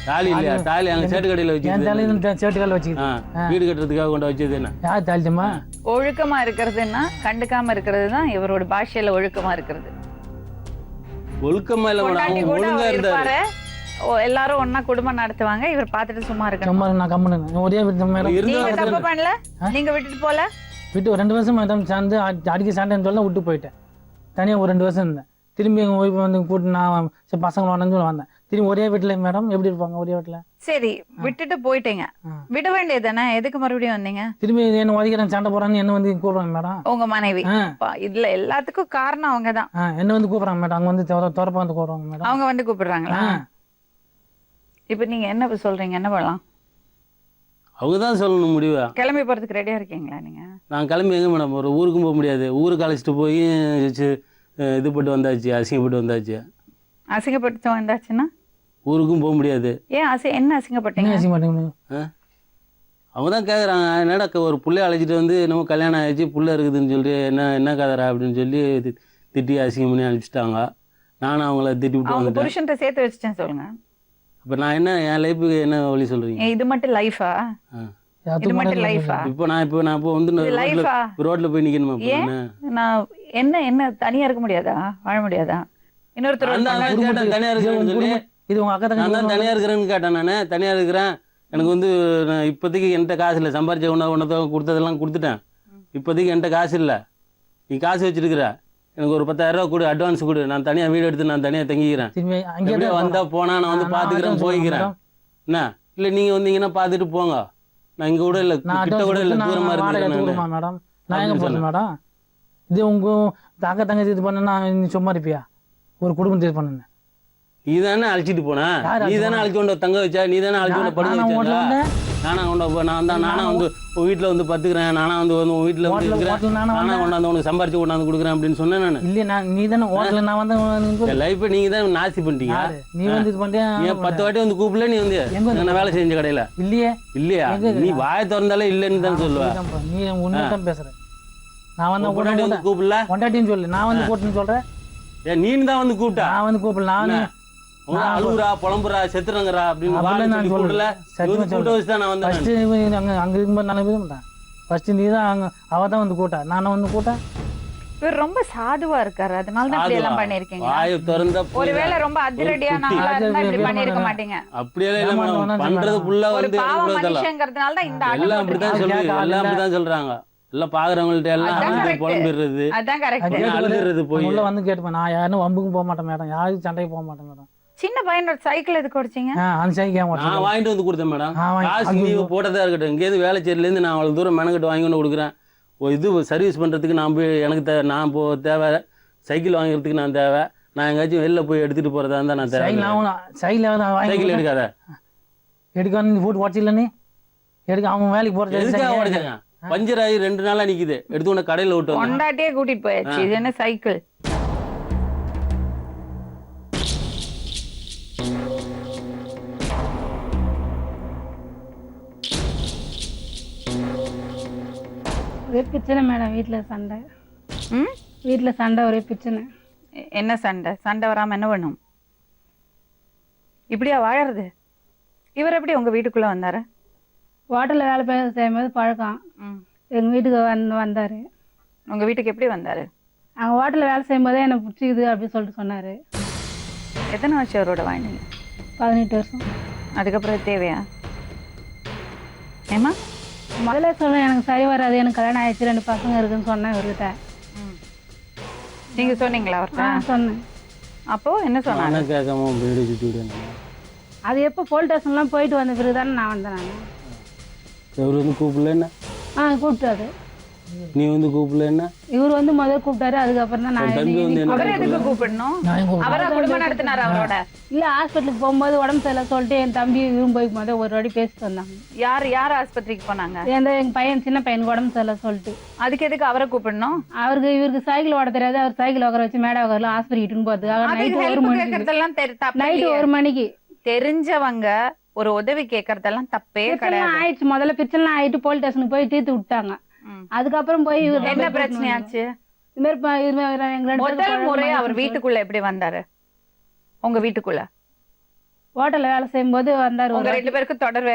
தாலி இல்லையா? தாலி அங்க சேட்டு கடையில வச்சு சேட்டு கடையில வச்சு வீடு கட்டுறதுக்காக கொண்டு வச்சது என்ன? யார் தாலிமா? ஒழுக்கமா இருக்கிறதுன்னா கண்டுக்காம இருக்கிறது தான் இவரோட பாஷையில ஒழுக்கமா இருக்கிறது. ஒழுக்கமா இல்ல மேடம், ஒழுங்கா இருந்தாரு. எல்லாரும் ஒன்னா குடும்பம் நடத்துவாங்க, இவர் பாத்துட்டு சும்மா இருக்க. சும்மா நான் கம்முனு ஒரே நீங்க தப்பு பண்ணல, நீங்க விட்டுட்டு போல. விட்டு 2 வருஷம் மேடம் சேர்ந்து அடிக்க சண்டைன்னு சொல்ல விட்டு போயிட்டேன். தனியாக ஒரு 2 வருஷம் இருந்தேன். திரும்பி எங்கள் ஒய்ஃபை வந்து கூட்டு நான் பசங்க வரணும்னு சொல்லி வந்தேன். திரும்பி ஒரே வீட்டில் மேடம் எப்படி இருப்பாங்க ஒரே வீட்டில்? சரி விட்டுட்டு போயிட்டீங்க, விட வேண்டியது தானே, எதுக்கு மறுபடியும் வந்தீங்க? திரும்பி என்ன உதைக்கிறேன் சண்டை போறான்னு என்ன வந்து கூப்பிடுறாங்க மேடம். உங்க மனைவி இதுல எல்லாத்துக்கும் காரணம் அவங்க தான். என்ன வந்து கூப்பிடுறாங்க மேடம், அங்கே வந்து துறப்பா வந்து கூப்பிடுறாங்க மேடம். அவங்க வந்து கூப்பிடுறாங்களா? இப்போ நீங்க என்ன சொல்றீங்க, என்ன பண்ணலாம்? அவங்க தான் சொல்லணும் முடிவா. கிளம்பி போறதுக்கு ரெடியா இருக்கீங்களா நீங்க? நான் கிளம்பி எங்க மேடம், ஒரு ஊருக்கும் போக முடியாது. ஊருக்கு அழைச்சிட்டு போய் இது போட்டு வந்தாச்சு, அசிங்கப்பட்டு வந்தாச்சு. அசிங்கப்பட்டு வந்தாச்சுன்னா ஊருக்கும் போக முடியாது. ஏன் என்ன அசிங்கப்பட்டீங்க? அவங்க தான் கேட்குறாங்க, என்னடா ஒரு புள்ளைய அழைச்சிட்டு வந்து நம்ம கல்யாணம் ஆகிடுச்சு புள்ள இருக்குதுன்னு சொல்லிட்டு என்ன கதைரா அப்படின்னு சொல்லி திட்டி அசிங்கம் பண்ணி அனுப்பிச்சிட்டாங்க. நானும் அவங்கள திட்டி விட்டு அவங்க வந்துட்டேன். புருஷன்ட்ட சேர்த்து வச்சுட்டேன் சொல்லுங்க. இப்போ நான் என்ன என் லைஃபுக்கு என்ன வழி சொல்கிறீங்க? இது மட்டும் லைஃபா? இது மட்டும் லைஃபா? இப்போ நான் வந்து லைஃபா? ரோட்டில் போய் நிற்கணுமா? ஏன் நான் என்ன தனியா இருக்க முடியாதா, வாழ முடியாதா? இன்னொருத்தர் தனியாக இருக்கிறேன்னு சொல்லி இது உங்க அக்கா நான் தான் தனியாக இருக்கிறேன்னு கேட்டேன். நான் தனியாக இருக்கிறேன், எனக்கு வந்து நான் இப்போதைக்கு என்கிட்ட காசு இல்லை, சம்பாரிச்ச ஒன்றத்தை கொடுத்ததெல்லாம் கொடுத்துட்டேன், இப்போதைக்கு என்கிட்ட காசு இல்லை, நீ காசு வச்சிருக்கிற, எனக்கு ஒரு 10,000 ரூபா கொடு, அட்வான்ஸ் கொடு, நான் தனியாக வீடு எடுத்து நான் தனியாக தங்கிக்கிறேன், அப்படியே வந்தால் போனால் நான் வந்து பார்த்துக்கிறேன் போய்க்கிறேன் என்ன, இல்லை நீங்கள் வந்தீங்கன்னா பார்த்துட்டு போங்க, நான் இங்கே கூட இல்லை கிட்ட கூட இல்லை தூரமாக இருக்கேன் மேடம். நான் எங்கே போகிறேன் மேடம்? இது உங்க அக்கா தங்கச்சி இது பண்ணா நீ சும்மா இருப்பியா? ஒரு குடும்பத்தை இது பண்ணுங்க. நீ தானே அழைச்சிட்டு போனா, நீ தானே அழைச்சி கொண்டு தங்க வச்சா, நீ தானே அழைச்சி கொண்டு படுக்க வச்சா, நானா கொண்டு நானா வந்து உன் வீட்டில் வந்து பத்துக்கிறேன், நானா வந்து உன் வீட்டில் வந்து இருக்கிறேன், நானா கொண்டாந்து உனக்கு சம்பாரிச்சு கொண்டாந்து கொடுக்குறேன் அப்படின்னு சொன்னேன். நான் இல்லையா நீ தானே ஹோட்டலில் நான் வந்து லைஃப்பை நீங்கள் தான் நாசி பண்ணிட்டீங்க. நீ வந்து இது பண்ணியா? நீ 10 வாட்டி வந்து கூப்பிடல, நீ வந்து நான் வேலை செஞ்ச கடையில் இல்லையே. இல்லையா? நீ வாயை திறந்தாலே இல்லைன்னு தான் சொல்லுவேன். நீ உண்மை தான் பேசுற. நான் வந்து வந்து கூப்பிடல கொண்டாட்டின்னு சொல்லு, நான் வந்து கூப்பிட்டுன்னு சொல்றேன். ஏன் நீ தான் வந்து கூப்பிட்டா? நான் வந்து கூப்பிடல, நான் அழுகுறா புலம்புறா செத்துறங்கறா அப்படின்னு நான் சொல்லல. கூட்ட வச்சு தான் நான் வந்தேன். அங்க இருக்கும்போது நான் இருந்தேன். ஃபர்ஸ்ட் நீ தான் அவ தான் வந்து கூட்டா, நானும் வந்து கூட்டா. இவர் ரொம்ப சாதுவா இருக்காரு, அதனால தான் இப்படி எல்லாம் பண்ணிருக்கீங்க. வாயை திறந்தா ஒருவேளை ரொம்ப அதிரடியான ஆளா இருந்தா இப்படி பண்ணிருக்க மாட்டீங்க. அப்படியே இல்ல மேடம், பண்றது ஃபுல்லா வந்து பாவ மனுஷங்கிறதுனால தான் இந்த எல்லாம் அப்படிதான் சொல்றாங்க, எல்லாம் அப்படிதான் சொல்றாங்க. எல்லாம் பாக்குறவங்கள்ட்ட எல்லாம் புலம்பிடுறது, அதான் கரெக்ட். அழுகிறது போய் உள்ள வந்து கேட்பேன். நான் யாரும் வம்புக்கும் போக மாட்டேன் மேடம், யாரும் சண்டைக்கு போக மாட்டேன் மேடம். சின்ன பையனோட சைக்கிள் எதுக்கு ஓடிச்சீங்க? அந்த சைக்கிள் நான் வாங்கிட்டு வந்து கொடுத்தேன் மேடம். காசு நீ போட்டதா இருக்கட்டும், இங்கேயிருந்து வேலைச்சேரில இருந்து நான் அவ்வளவு தூரம் மெனக்கிட்டு வாங்கி கொண்டு கொடுக்குறேன். இது சர்வீஸ் பண்றதுக்கு நான் போய் எனக்கு நான் தேவை, சைக்கிள் வாங்குறதுக்கு நான் தேவை, நான் எங்கேயாச்சும் வெளில போய் எடுத்துட்டு போறதா இருந்தா நான் தேவை. சைக்கிள் எடுக்காத, எடுக்க போட்டு உடச்சில்ல நீ எடுக்க, அவன் வேலைக்கு போறது எதுக்காக உடச்சாங்க? பஞ்சர் ஆகி 2 நாளா நிக்குது, எடுத்து உன்ன கடையில விட்டு கொண்டாட்டியே கூட்டிட்டு போயாச்சு. இது என்ன சைக்கிள்? ஒரே பிரச்சனை மேடம், வீட்டில் சண்டை. வீட்டில் சண்டை, ஒரே பிரச்சனை. என்ன சண்டை? சண்டை வராம என்ன பண்ணும்? இப்படியா வாழறது? இவர் எப்படி உங்க வீட்டுக்குள்ள வந்தாரு? ஹோட்டலில் வேலை செய்யும்போது பழக்கம். எங்கள் வீட்டுக்கு வந்தார். உங்க வீட்டுக்கு எப்படி வந்தாரு? அவங்க ஹோட்டலில் வேலை செய்யும்போதே என்னை பிடிச்சிக்குது அப்படின்னு சொல்லிட்டு சொன்னார். எத்தனை வருஷம் அவரோட வாழ்ந்தீங்க? 18 வருஷம். அதுக்கப்புறம் தேவையா? ஏமா முதல்ல சொன்னேன் எனக்கு சரி வராது, எனக்கு கல்யாணம் ஆயிடுச்சு, 2 பசங்க இருக்குன்னு சொன்னேன் இவர்கிட்ட. நீங்க சொன்னீங்களா அவர்கிட்ட? சொன்னேன். அப்போ என்ன சொன்னாங்க? கேட்காம வீடு சுற்றி விடுங்க. அது எப்போ போலீஸ் ஸ்டேஷன்லாம் போயிட்டு வந்த பிறகு தானே நான் வந்தேன். நான் இவர் வந்து கூப்பிடல என்ன? கூப்பிட்டாரு. நீ வந்து கூப்பிடல என்ன? இவர் வந்து முதல்ல கூப்பிட்டாரு, அதுக்கப்புறம் தான் நான். அவரை எதுக்கு கூப்பிடணும்? அவரை குடும்பம் நடத்தினார் அவரோட. இல்ல ஹாஸ்பிட்டலுக்கு போகும்போது உடம்பு சரியில்லை சொல்லிட்டு என் தம்பி இவரும் போய் முதல் ஒரு வாட்டி பேசிட்டு வந்தாங்க. யார் ஆஸ்பத்திரிக்கு போனாங்க? எங்க பையன், சின்ன பையனுக்கு உடம்பு சரியில்லை சொல்லிட்டு. அதுக்கு எதுக்கு அவரை கூப்பிடணும்? இவருக்கு சைக்கிள் ஓட தெரியாது, அவர் சைக்கிள் உட்கார வச்சு மேடை உட்காரலாம் ஆஸ்பத்திரிக்கிட்டுன்னு போறதுக்காக நைட்டு 1 மணிக்கு தெரிஞ்சவங்க ஒரு உதவி கேட்கறதெல்லாம் தப்பே கிடையாது. ஆயிடுச்சு, முதல்ல பிரச்சனை ஆயிட்டு போலீஸ் ஸ்டேஷனுக்கு போய் தீர்த்து விட்டாங்க. அதுக்கப்புறம் போய் என்ன பிரச்சனை ஆச்சு? முதல் முறை அவர் வீட்டுக்குள்ள எப்படி வந்தாரு? உங்க வீட்டுக்குள்ள ஹோட்டல்ல வேலை செய்யும் போது வந்தாரு. உங்க 2 பேருக்கு தொடர்பு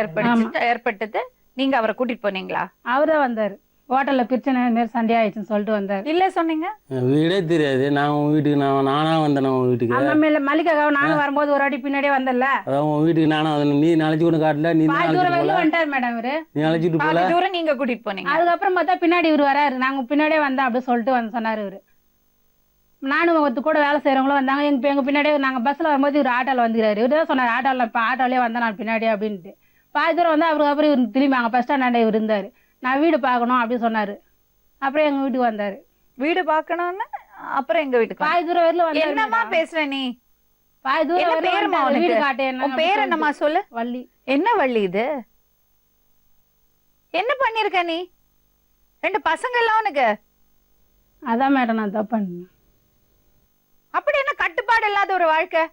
ஏற்பட்டது. நீங்க அவரை கூட்டிட்டு போனீங்களா? அவர்தான் வந்தாரு. ஹோட்டல்ல பிரச்சனை மாரி சண்டை ஆயிடுச்சுன்னு சொல்லிட்டு வந்தாரு. இல்ல சொன்னீங்க வீடே தெரியாது. நான் உன் வீட்டுக்கு நானா வந்தேன். உன் வீட்டுக்கு மல்லிகாவை நானும் வரும்போது ஒரு வாட்டி பின்னாடியே வந்தல. அதான் உன் வீட்டுக்கு நானும் வந்தேன். நீ நாளைக்கு கூட காட்டல. நீ வந்துட்டாரு மேடம். இவரு நீ அழைச்சிட்டு போல, தூரம் நீங்க கூட்டிட்டு போனீங்க. அதுக்கப்புறம் பார்த்தா பின்னாடி இவரு வராரு. நாங்க பின்னாடியே வந்தோம் அப்படின்னு சொல்லிட்டு வந்து சொன்னாரு இவரு. நானும் ஒருத்தர் கூட வேலை செய்யறவங்களும் வந்தாங்க. எங்க பின்னாடியே நாங்க பஸ்ல வரும்போது இவர் ஆட்டோல வந்துக்கிறாரு. இவரு தான் சொன்னார் ஆட்டோலயே வந்தேன் நான் பின்னாடியே அப்படின்ட்டு. பாதி தூரம் வந்து அவருக்கு அப்புறம் இவர் திரும்பி அங்க பஸ் ஸ்டாண்ட் இவர் இருந்தாரு. நான் வீடு பார்க்கணும் அப்படின்னு சொன்னாரு. அப்புறம் எங்க வீட்டுக்கு வந்தாரு. வீடு பார்க்கணும்னு அப்புறம் எங்க வீட்டுக்கு பாதி தூரம் வரல வந்து. என்னமா பேசுற நீ? பாதி தூரம் வீடு காட்டேன். உன் பேர் என்னமா சொல்லு? வள்ளி. என்ன வள்ளி இது? என்ன பண்ணிருக்க நீ? 2 பசங்க எல்லாம் உனக்கு? அதான் மேடம் நான் தப்பு பண்ணேன். அப்படி என்ன கட்டுப்பாடு இல்லாத ஒரு வாழ்க்கை?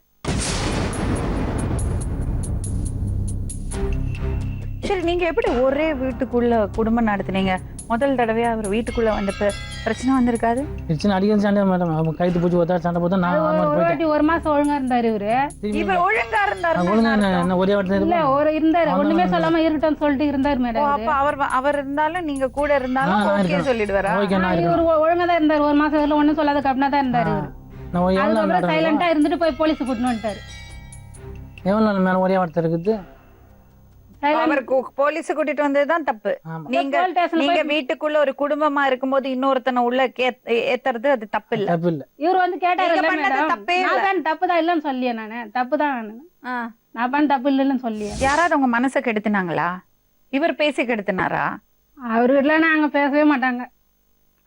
சரி நீங்க எப்படி ஒரே வீட்டுக்குள்ள குடும்பம் நடத்துனீங்க? முதல் தடவையா அவர் வீட்டுக்குள்ள வந்தப்ப பிரச்சனை வந்திருக்காது? பிரச்சனை அடிக்கடி சண்டை மேடம். அவங்க கைத்து பூச்சி ஒருத்தா சண்டை போட்டா நான் ஒரு போயிட்டேன். வாட்டி 1 மாசம் ஒழுங்கா இருந்தாரு இவரு. இவர் ஒழுங்கா இருந்தாரு. ஒழுங்கா என்ன ஒரே வாட்டி இல்ல இருந்தாரு, ஒண்ணுமே சொல்லாம இருக்கட்டும்னு சொல்லிட்டு இருந்தாரு மேடம். அப்ப அவர் இருந்தாலும் நீங்க கூட இருந்தாலும் ஓகே சொல்லிடுவாரா? இவரு ஒழுங்கா தான் இருந்தாரு. 1 மாசம் வரல ஒண்ணும் சொல்லாத கப்னா தான் இருந்தாரு இவரு. நான் எவ்வளோ அதுக்கப்புறம் சைலண்டா இருந்துட்டு போய் போலீஸ் கூட்டிட்டு வந்துட்டாரு. எவ்வளோ நாள் மேலே ஒரே வார்த்தை இருக்குது. அவருக்கு போலீஸ் கூட்டிட்டு வந்ததுதான் தப்பு. நீங்க வீட்டுக்குள்ள ஒரு குடும்பமா இருக்கும்போது இன்னொருத்தனை உள்ள ஏத்துறது அது தப்பு இல்ல. தப்பு இல்ல. இவர் வந்து கேட்டாரு தப்பே தப்புதான் இல்லன்னு சொல்லியே நானு. தப்புதான் நான் பண்ண தப்பு இல்லன்னு சொல்லியே. யாராவது உங்க மனசை கெடுத்துனாங்களா? இவர் பேசி கெடுத்துனாரா? அவர்கிட்ட நாங்க பேசவே மாட்டாங்க.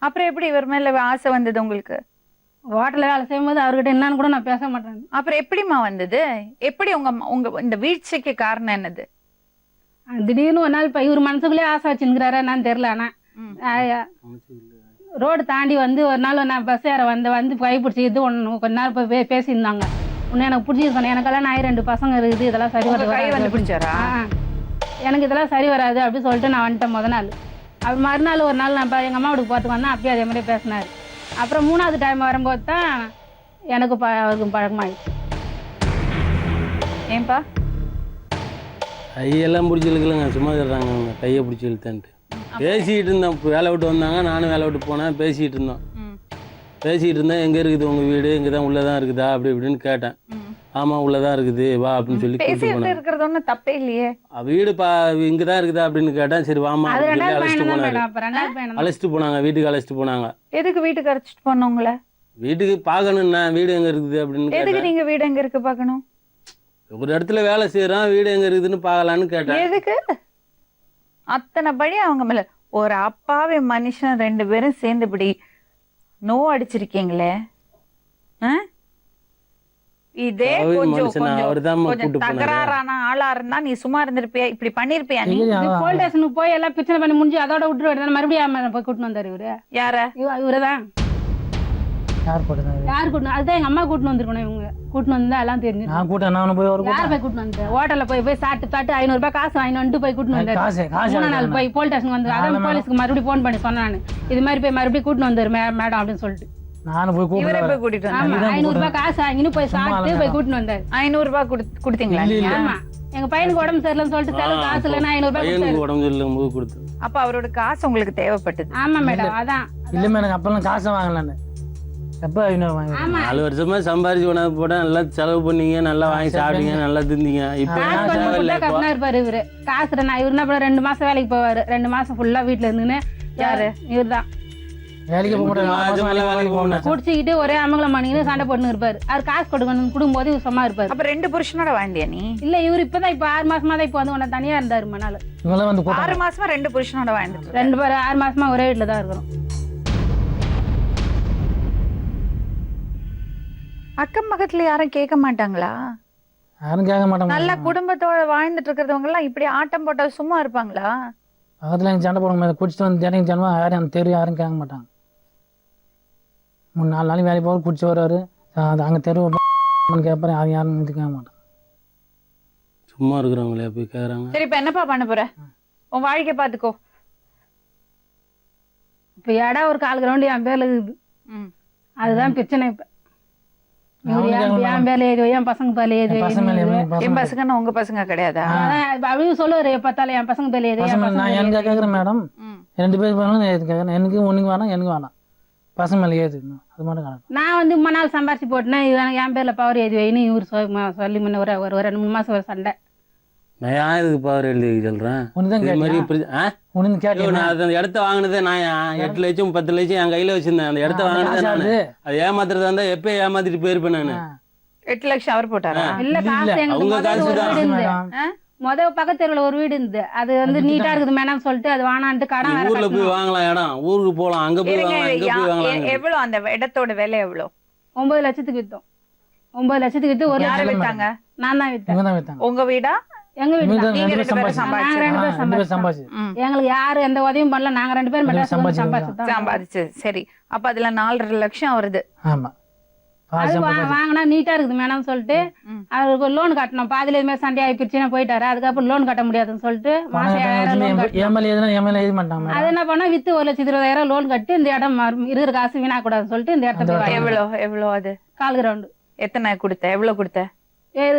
அப்புறம் எப்படி இவர் மேல ஆசை வந்தது உங்களுக்கு? ஹோட்டல்ல வேலை செய்யும் போது அவர்கிட்ட என்னன்னு கூட நான் பேச மாட்டேன். அப்புறம் எப்படிமா வந்தது? எப்படி உங்க இந்த வீழ்ச்சிக்கு காரணம் என்னது? திடீர்னு ஒரு நாள் இப்ப இவர் மனசுக்குள்ளே ஆசை வச்சுருக்கிறாரா என்னன்னு தெரியல. ஆனா ரோடு தாண்டி வந்து ஒரு நாள் நான் பஸ் ஏற வந்து கை பிடிச்சிது கொஞ்ச நேரம் போய் பேசியிருந்தாங்க. உன்னை எனக்கு பிடிச்சி சொன்னேன், எனக்கெல்லாம் நான் 2 பசங்க இருக்குது, இதெல்லாம் சரி வராது. எனக்கு இதெல்லாம் சரி வராது அப்படின்னு சொல்லிட்டு நான் வந்துட்டேன் முத நாள். அப்புறம் மறுநாள் ஒரு நாள் நான் எங்கள் அம்மா வீட்டுக்கு பார்த்துக்கு வந்தேன். அப்பயே அதே மாதிரி பேசினார். அப்புறம் 3வது டைம் வரும்போது தான் எனக்கு அவருக்கும் பழக்கமாயிடுச்சு. ஏன்பா கையெல்லாம் பிடிச்சி இழுக்கலங்க, சும்மா சொல்கிறாங்க அவங்க கையை பிடிச்சி இழுத்தான்ட்டு. பேசிக்கிட்டு இருந்தோம். வேலை விட்டு வந்தாங்க, நானும் வேலை விட்டு போனேன். பேசிக்கிட்டு இருந்தேன். எங்கே இருக்குது உங்கள் வீடு? இங்கே தான் உள்ளே தான் இருக்குதா அப்படி இப்படின்னு கேட்டேன். ஆமாம் உள்ளே தான் இருக்குது வா அப்படின்னு சொல்லி பேசிட்டு இருக்கிறது ஒன்றும் தப்பே இல்லையே. வீடு இங்கே தான் இருக்குதா அப்படின்னு கேட்டேன். சரி வாமா அழைச்சிட்டு போனாங்க. வீட்டுக்கு அழைச்சிட்டு போனாங்க. எதுக்கு வீட்டுக்கு அழைச்சிட்டு போனவங்கள? வீட்டுக்கு பார்க்கணும்னா வீடு எங்கே இருக்குது அப்படின்னு. எதுக்கு நீங்கள் வீடு எங்கே இருக்கு பார்க்கணும்? ஒரு இடத்துல வேலை செய்யறோம், வீடு எங்க இருக்குதுன்னு பார்க்கலான்னு கேட்டேன். எதுக்கு அத்தனை பழி அவங்க மேல? ஒரு அப்பாவி மனுஷன் 2 பேரும் சேர்ந்து இப்படி நோ அடிச்சிருக்கீங்களே. இதே கொஞ்சம் தகராறான ஆளா இருந்தா நீ சும்மா இருந்திருப்பியா? இப்படி பண்ணிருப்பியா? நீ போலீஸ் ஸ்டேஷனுக்கு போய் எல்லாம் பிரச்சனை பண்ணி முடிஞ்சு அதோட விட்டுருவாரு. மறுபடியும் போய் கூட்டிட்டு வந்தாரு இவரு. யார? இவருதான். யார் கூட்டணும்? அதுதான் எங்க அம்மா கூட்டின்னு வந்திருக்கணும். இவங்க கூட்டின்னு வந்தா எல்லாம் தெரிஞ்சு. யார் போய் கூட்டின்னு வந்து ஹோட்டல்ல போய் சாப்பிட்டு 500 ரூபாய் காசு வாங்கிட்டு போய் கூட்டின்னு வந்தாரு. 3 நாள் போய் போலீஸ் ஸ்டேஷன் வந்து அதான் போலீஸ்க்கு மறுபடியும் போன் பண்ணி சொன்னானு இது மாதிரி போய் மறுபடியும் கூட்டின்னு வந்தாரு மேடம் அப்படின்னு சொல்லிட்டு. நானும் போய் கூட்டிட்டு வந்தேன். 500 ரூபாய் காசு வாங்கின்னு போய் சாப்பிட்டு போய் கூட்டின்னு வந்தாரு. 500 ரூபாய் கொடுத்தீங்களா? ஆமா, எங்க பையனுக்கு உடம்பு சரியில்லைன்னு சொல்லிட்டு செலவு காசு இல்லைன்னா 500 ரூபாய் உடம்பு சரியில்லை கொடுத்து. அப்ப அவரோட காசு உங்களுக்கு தேவைப்பட்டது? ஆமா மேடம். அதான் இல்ல எனக்கு அப்பெல்லாம் காசு வாங்கலான்னு. எப்ப 4 வருஷமா சம்பாரிச்சு உணவு போட நல்லா செலவு பண்ணீங்க, நல்லா வாங்கி சாப்பிட்டீங்க, நல்லா திந்தீங்க. இப்ப இருப்பாரு இவரு. காசு நான் இவரு என்ன பண்ண 2 மாசம் வேலைக்கு போவாரு. 2 மாசம் ஃபுல்லா வீட்டுல இருந்துன்னு. யாரு? இவருதான் வேலைக்கு போக குடிச்சுக்கிட்டு ஒரே அமங்கலம் பண்ணிக்கிட்டு சண்டை போட்டுன்னு இருப்பாரு. அவர் காசு கொடுக்கும் போது இவர் சும்மா இருப்பாரு. அப்ப 2 புருஷனோட வாழ்ந்தியா நீ? இல்ல இவரு இப்பதான் 6 மாசமா தான் இப்ப வந்து உன்ன தனியா இருந்தாரு. மணால 6 மாசமா 2 புருஷனோட வாழ்ந்துட்டு 2 பேரும் 6 மாசமா ஒரே வீட்டுல தான் இருக்கிறோம். அக்கம் பக்கத்துல யாரும் கேட்க மாட்டாங்களா? யாரும் கேட்க மாட்டாங்க. நல்ல குடும்பத்தோட வாழ்ந்துட்டு இருக்கிறவங்க எல்லாம் இப்படி ஆட்டம் போட்டா சும்மா இருப்பாங்களா? பக்கத்துல எங்க சண்டை போடுங்க, குடிச்சிட்டு வந்து தினைக்கு ஜனமா யாரும் தெரு யாரும் கேட்க மாட்டாங்க. 3-4 நாளைக்கு வேலைக்கு போக குடிச்சு வருவாரு. அங்க தெரு கேட்பாரு, அது யாரும் கேட்க மாட்டாங்க. சும்மா இருக்கிறவங்களே போய் கேக்குறாங்க. சரி இப்ப என்னப்பா பண்ண போற? உன் வாழ்க்கை பாத்துக்கோ. இப்ப இடம் ஒரு 4 கிரவுண்ட் என் பேர்ல இருக்குது. அதுதான் பிரச்சனை. இப்ப என் பேர்ல ஏது என் பசங்க பேர்ல ஏது. என் பசங்கன்னா உங்க பசங்க கிடையாதா? அப்படின்னு சொல்லுவாரு. பார்த்தாலும் என் பசங்க பேர்ல ஏது. நான் எனக்கு கேட்கறேன் மேடம். 2 பேர் கேட்கறேன். எனக்கு உனக்கு வேணாம் எனக்கு வேணாம், பசங்க மேல ஏது. அது மட்டும் கணக்கு. நான் வந்து 3 நாள் சம்பாரிச்சு போட்டேன்னா என் பேர்ல பவர் ஏது வைன்னு இவரு சொல்லி முன்ன ஒரு 2-3 மாசம் ஒரு சண்டை. நான் யார் இதுக்கு பவர் எழுதி சொல்றேன்? அந்த இடத்த வாங்கினதே நான் 8 லட்சம் 10 லட்சம் என் கையில வச்சிருந்தேன். அந்த இடத்த வாங்கினதே நானு. அது ஏமாத்துறதா இருந்தா எப்ப ஏமாத்திட்டு போயிருப்பேன் நானு. 8 லட்சம் அவர் போட்டாரா? இல்ல காசு எங்களுக்கு முத பக்கத்து தெருவுல ஒரு வீடு இருந்தது. அது வந்து நீட்டா இருக்குது மேடம் சொல்லிட்டு அது வானான்ட்டு கடன் ஊர்ல போய் வாங்கலாம். இடம் ஊருக்கு போலாம், அங்க போய் வாங்கலாம். எவ்வளவு அந்த இடத்தோட விலை எவ்வளவு? 9 லட்சத்துக்கு வித்தோம். 9 லட்சத்துக்கு வித்து ஒரு யாரை வித்தாங்க? நான் தான் வித்தேன். உங்க வீடா? எங்க வீடு. எங்களுக்கு யாரு எந்த உதவியும் பண்ணல. நாங்க 2 பேரும் மட்டும் சம்பாதிச்சு. சரி அப்ப அதுல 4.5 லட்சம் வருது. ஆமா அது வாங்கினா நீட்டா இருக்குது மேடம் சொல்லிட்டு அவருக்கு லோன் கட்டணும். பாதியில இது மாதிரி சண்டை ஆகி பிரச்சனை போயிட்டாரு. அதுக்கப்புறம் லோன் கட்ட முடியாதுன்னு சொல்லிட்டு மாசம் 7000 loan கட்டணும். எம்எல்ஏ எழுத மாட்டாங்க. அது என்ன பண்ணா வித்து 1,20,000 லோன் கட்டி இந்த இடம் இருக்கிற காசு வீணா கூடாதுன்னு சொல்லிட்டு இந்த இடத்த போய் எவ்வளவு அது? 4 கிரவுண்ட். எத்தனை கொடுத்த? எவ்வளவு கொடுத்த?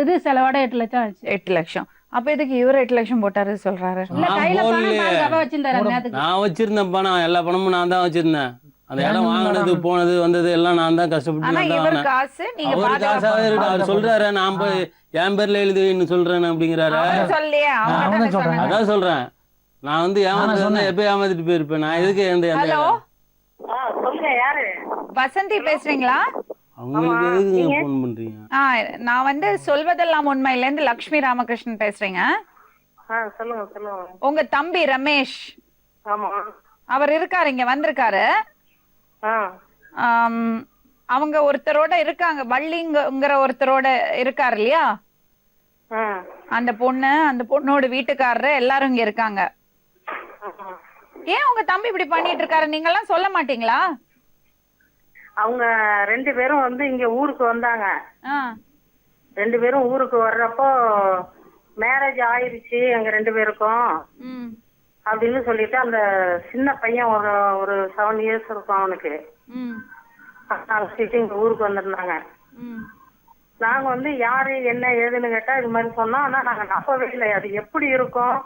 இது செலவோட 8 லட்சம் ஆச்சு. 8 லட்சம். அப்ப இதுக்கு இவரு 8 லட்சம் போட்டாரு சொல்றாரு. இல்ல கையில பணம் பாதுகாப்பா வச்சிருந்தாரு நேத்துக்கு. நான் வச்சிருந்தேன் பணம், எல்லா பணமும் நான் தான் வச்சிருந்தேன். அந்த இடம் வாங்கினது போனது வந்தது எல்லாம் நான் தான் கஷ்டப்பட்டு ஆனா நான் தான் இவர் வாங்கினேன். காசு நீங்க அவர் காசாவே இருக்கு. அவர் சொல்றாரு நான் போய் என் பேர்ல எழுதுன்னு சொல்றேன் அப்படிங்கிறாரு. சொல்லியே அவங்க சொன்னாங்க. அதான் சொல்றேன், நான் வந்து ஏமாந்து எப்ப ஏமாத்திட்டு போயிருப்பேன். நான் எதுக்கு ஹலோ சொல்லுங்க, யாரு? வசந்தி பேசுறீங்களா? அவங்களுக்கு எதுக்கு போன் பண்றீங்க? நான் வந்து சொல்வதெல்லாம் உண்மையில இருந்து லட்சுமி ராமகிருஷ்ணன் பேசுறேங்க. சொல்லுங்க சொல்லுங்க. உங்க தம்பி ரமேஷ் ஆமா. அவர் இருக்காரு, இங்க வந்திருக்காரு. அவங்க ஒருத்தரோட இருக்காங்க, வள்ளிங்கிற ஒருத்தரோட இருக்காரு இல்லையா? அந்த பொண்ணோட வீட்டுக்காரரு எல்லாரும் இங்க இருக்காங்க. ஏன் உங்க தம்பி இப்படி பண்ணிட்டு இருக்காரு நீங்க எல்லாம் சொல்ல மாட்டீங்களா? அவங்க 2 பேரும் வந்து இங்க ஊருக்கு வந்தாங்க. 2 பேரும் ஊருக்கு வர்றப்போ மேரேஜ் ஆயிருச்சு எங்க 2 பேருக்கும் அப்படின்னு சொல்லிட்டு அந்த சின்ன பையன் ஒரு 7 years இருக்கும் அவனுக்கு. இங்க ஊருக்கு வந்திருந்தாங்க. நாங்க வந்து யாரு என்ன ஏதுன்னு கேட்டா இது மாதிரி சொன்னோம். ஆனா நாங்க நம்பவே இல்லை. அது எப்படி இருக்கும்,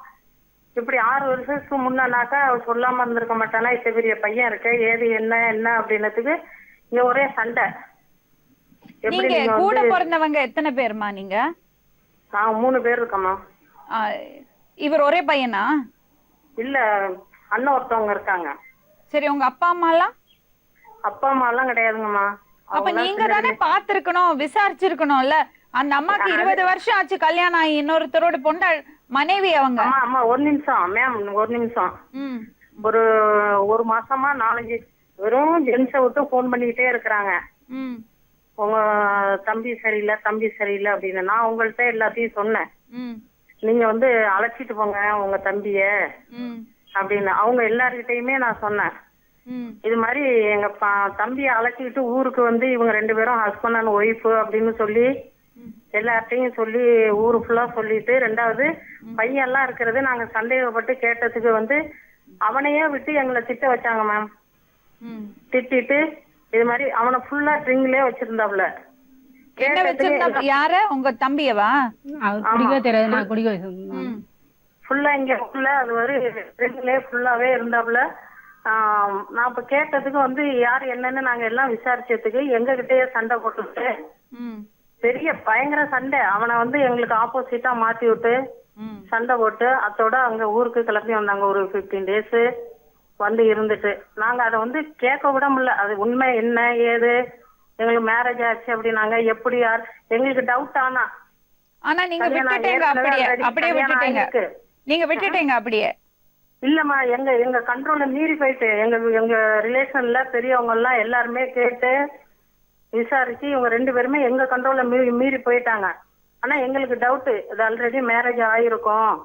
இப்படி 6 வருஷத்துக்கு முன்னாக்கா அவர் சொல்லாம இருந்திருக்க மாட்டானா? இத்த பெரிய பையன் இருக்கு, ஏது என்ன அப்படின்னதுக்கு இங்க ஒரே சண்டை. நீங்க கூட பிறந்தவங்க எத்தனை பேருமா நீங்க? நாங்க 3 பேர் இருக்கோமா. இவர் ஒரே பையனா? இல்ல, அண்ணன் ஒருத்தவங்க இருக்காங்க. சரி, உங்க அப்பா அம்மா எல்லாம்? அப்பா அம்மா எல்லாம் கிடையாதுங்கம்மா. அப்ப நீங்க தானே பாத்துருக்கணும், விசாரிச்சிருக்கணும்ல. அந்த அம்மாக்கு 20 வருஷம் ஆச்சு கல்யாணம் ஆகி. இன்னொருத்தரோட பொண்ட மனைவி அவங்க. அம்மா ஒரு நிமிஷம் மேம், ஒரு நிமிஷம். ஒரு மாசமா 4-5 வெறும் ஜென்ஸை விட்டு போன் பண்ணிக்கிட்டே இருக்கிறாங்க. உங்க தம்பி சரியில்லை அப்படின்னு. நான் உங்கள்ட்ட எல்லாத்தையும் சொன்னேன். நீங்க வந்து அழைச்சிட்டு போங்க உங்க தம்பிய அப்படின்னு. அவங்க எல்லார்கிட்டயுமே நான் சொன்னேன், இது மாதிரி எங்க தம்பிய அழைச்சிக்கிட்டு ஊருக்கு வந்து இவங்க 2 பேரும் ஹஸ்பண்ட் அண்ட் ஒய்ஃப் அப்படின்னு சொல்லி எல்லார்ட்டையும் சொல்லி ஊரு ஃபுல்லா சொல்லிட்டு, 2வது பையன் எல்லாம் இருக்கிறது நாங்க சந்தேகப்பட்டு கேட்டதுக்கு வந்து அவனையே விட்டு எங்களை திட்ட வச்சாங்க மேம். திட்டிட்டு இது மாதிரி அவனை ஃபுல்லா ட்ரிங்க்லயே வச்சிருந்தாப்ல. யார? உங்க தம்பியவா? குடிக்கவே தெரியாது, நான் குடிக்க வச்சிருந்தேன் ஃபுல்லா. இங்க ஃபுல்லா அது மாதிரி ட்ரிங்க்லயே ஃபுல்லாவே இருந்தாப்ல. நான் இப்ப கேட்டதுக்கு வந்து யாரு என்னன்னு நாங்க எல்லாம் விசாரிச்சதுக்கு எங்க கிட்டயே சண்டை போட்டுட்டு, பெரிய பயங்கர சண்டை. அவனை வந்து எங்களுக்கு ஆப்போசிட்டா மாத்தி விட்டு சண்டை போட்டு அத்தோட அங்க ஊருக்கு கிளம்பி வந்தாங்க. ஒரு 15 days வந்து இருந்துட்டு நாங்க அதை வந்து கேட்க விட முடியல. அது உண்மை என்ன ஏது, எங்களுக்கு மேரேஜ் ஆச்சு அப்படின்னாங்க. எப்படி யார் எங்களுக்கு டவுட். ஆனா நீங்க விட்டுட்டீங்க, அப்படியே விட்டுட்டீங்க. நீங்க விட்டுட்டீங்க அப்படியே? இல்லம்மா, எங்க கண்ட்ரோல்ல மீறி போயிட்டு எங்க ரிலேஷன்ல பெரியவங்க எல்லாம் எல்லாருமே கேட்டு விசாரிச்சு இவங்க 2 பேருமே எங்க கண்ட்ரோல்ல மீறி போயிட்டாங்க. ஆனா எங்களுக்கு டவுட், இது ஆல்ரெடி மேரேஜ் ஆயிருக்கும்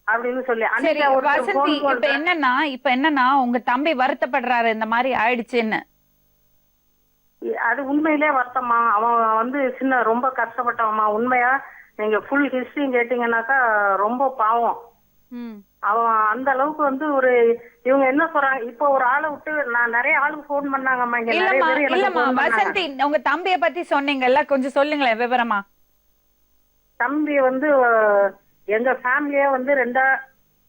அப்படின்னு சொல்லி. வசந்தி, இப்ப என்னன்னா உங்க தம்பி வருத்தப்படுறாரு இந்த மாதிரி ஆயிடுச்சுன்னு. அது உண்மையிலே வருத்தமா? அவன் வந்து ரொம்ப கஷ்டப்பட்டவமா. உண்மையா நீங்க ஃபுல் ஹிஸ்டரியும் கேட்டீங்கன்னாக்கா ரொம்ப பாவம். அவன் அந்த அளவுக்கு வந்து இவங்க என்ன சொல்றாங்க, இப்ப ஒரு ஆளை விட்டு நான் நிறைய ஆளுக்கு போன் பண்ணாங்கம்மா. இங்க நிறைய பேர். வசந்தி, உங்க தம்பிய பத்தி சொன்னீங்கல்ல, கொஞ்சம் சொல்லுங்களேன் விவரமா. தம்பி வந்து எங்க ஃபேமிலியே வந்து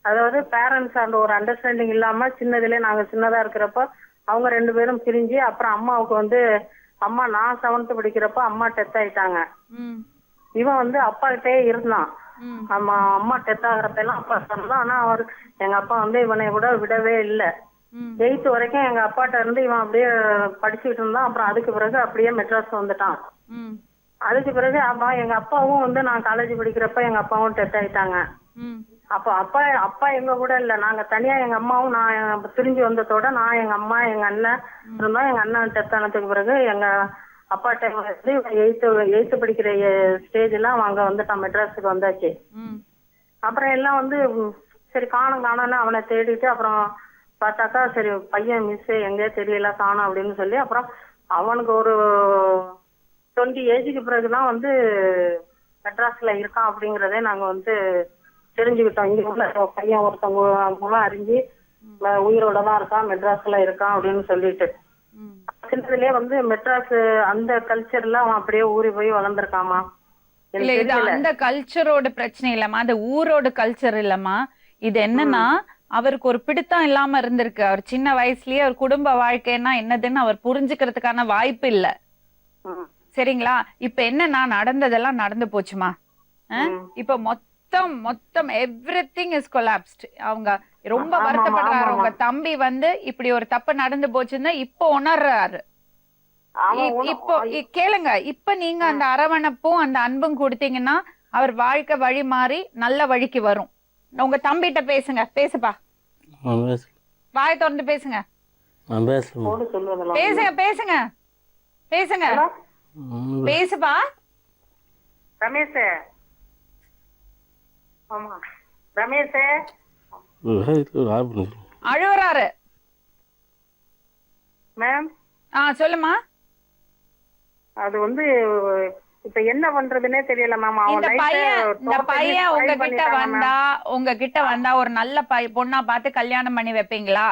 அதாவது பேரண்ட்ஸ் அந்த ஒரு அண்டர்ஸ்டாண்டிங் இல்லாம சின்னதுல நாங்க சின்னதா இருக்கிறப்ப அவங்க 2 பேரும் பிரிஞ்சு அப்புறம் அம்மாவுக்கு வந்து நான் 7th படிக்கிறப்ப அம்மா டெத் ஆயிட்டாங்க. இவன் வந்து அப்பா கிட்டே இருந்தான். அம்மா டெத் ஆகிறப்ப எல்லாம் அப்பா சொன்னான். ஆனா எங்க அப்பா வந்து இவனை கூட விடவே இல்லை. 8th வரைக்கும் எங்க அப்பாட்ட இருந்து இவன் அப்படியே படிச்சுட்டு இருந்தான். அப்புறம் அதுக்கு பிறகு அப்படியே மெட்ராஸ் வந்துட்டான். அதுக்கு பிறகு எங்க அப்பாவும் வந்து நான் காலேஜ் படிக்கிறப்ப எங்க அப்பாவும் டெத் ஆயிட்டாங்க. அப்ப அப்பா எங்க கூட இல்ல, நாங்க தனியா எங்க அம்மாவும் நான் பிரிஞ்சு வந்ததோட நான் எங்க அம்மா எங்க அண்ணன் இருந்தோம். எங்க அண்ணன் டெத் ஆனதுக்கு பிறகு எங்க அப்பாட்ட வந்து 8th படிக்கிற ஸ்டேஜ்ல அங்க வந்துட்டான், மெட்ராஸுக்கு வந்தாச்சு. அப்புறம் எல்லாம் வந்து சரி காணும்னு அவனை தேடிட்டு அப்புறம் பார்த்தாக்கா சரி பையன் மிஸ் எங்கே தெரியல காணும் அப்படின்னு சொல்லி அப்புறம் அவனுக்கு ஒரு 20 ஏஜுக்கு பிறகுதான் வந்து மெட்ராஸ்ல இருக்கான் அப்படிங்கறதே நாங்க வந்து தெரிஞ்சுக்கிட்டோம். இங்க உள்ள பையன் ஒருத்தவங்க அறிஞ்சு உயிரோட தான் இருக்கான், மெட்ராஸ்ல இருக்கான் அப்படின்னு சொல்லிட்டு. சின்னதுலயே வந்து மெட்ராஸ் அந்த கல்ச்சர்ல அவன் அப்படியே ஊறி போய் வளர்ந்துருக்காமா. இல்ல இது அந்த கல்ச்சரோட பிரச்சனை இல்லம்மா, அது ஊரோட கல்ச்சர் இல்லம்மா. இது என்னன்னா அவருக்கு ஒரு பிடித்தம் இல்லாம இருந்திருக்கு. அவர் சின்ன வயசுலயே ஒரு குடும்ப வாழ்க்கைன்னா என்னதுன்னு அவர் புரிஞ்சுக்கிறதுக்கான வாய்ப்பு இல்ல. சரிங்களா? இப்ப என்னன்னா நடந்ததெல்லாம் நடந்து போச்சுமா. இப்ப மொத்தம் எவ்ரிதிங் இஸ் கொலாப்ஸ்ட். அவங்க ரொம்ப வருத்தப்படுறாரு. உங்க தம்பி வந்து இப்படி ஒரு தப்பு நடந்து போச்சுன்னா இப்போ உணர்றாரு. இப்போ கேளுங்க, இப்ப நீங்க அந்த அரவணைப்பும் அந்த அன்பும் கொடுத்தீங்கன்னா அவர் வாழ்க்கை வழி மாறி நல்ல வழிக்கு வரும். உங்க தம்பிகிட்ட பேசுங்க. பேசுப்பா, வாய் திறந்து பேசுங்க. பேசுங்க பேசுங்க பேசுங்க பேசுப்பா. ரமேஷ், ஆமா ரமேஷ் அழுவுறாரு. மேம் சொல்லுமா. அது வந்து இப்ப என்ன பண்றதுன்னே தெரியல மேம். இந்த பையன் உங்ககிட்ட வந்தா ஒரு நல்ல பொண்ணா பார்த்து கல்யாணம் பண்ணி வைப்பீங்களா?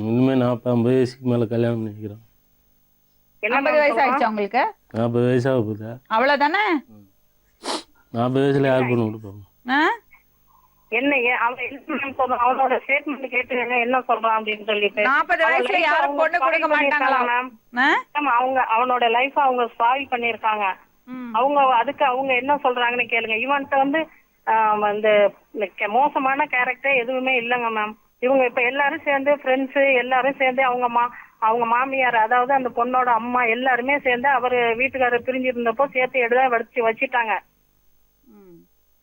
இனிமே 40-50 வயசுக்கு மேல கல்யாணம் பண்ணிக்கிறோம். 50 வயசு ஆயிடுச்சு உங்களுக்கு? 40 வயசாக போகுதா? அவ்வளவுதானே. 40 வயசுல யார் பொண்ணு கொடுப்பாங்க? என்ன அவனோட ஸ்டேட்மெண்ட் கேட்டுங்க என்ன சொல்றான் அப்படின்னு சொல்லிட்டு. 40 வயசுல யாரும் பொண்ணு கொடுக்க மாட்டாங்களா மேம்? அவனோட லைஃப் அவங்க ஸ்பாயில் பண்ணிருக்காங்க. அதுக்கு அவங்க என்ன சொல்றாங்கன்னு கேளுங்க. இவன்கிட்ட வந்து இந்த மோசமான கேரக்டர் எதுவுமே இல்லைங்க மேம். இவங்க இப்ப எல்லாரும் சேர்ந்து ஃப்ரெண்ட்ஸ் எல்லாரும் சேர்ந்து அவங்க மாமியார், அதாவது அந்த பொண்ணோட அம்மா எல்லாருமே சேர்ந்து அவரு வீட்டுக்காரர் பிரிஞ்சு இருந்தப்போ சேர்த்து எடுத்து வச்சுட்டாங்க.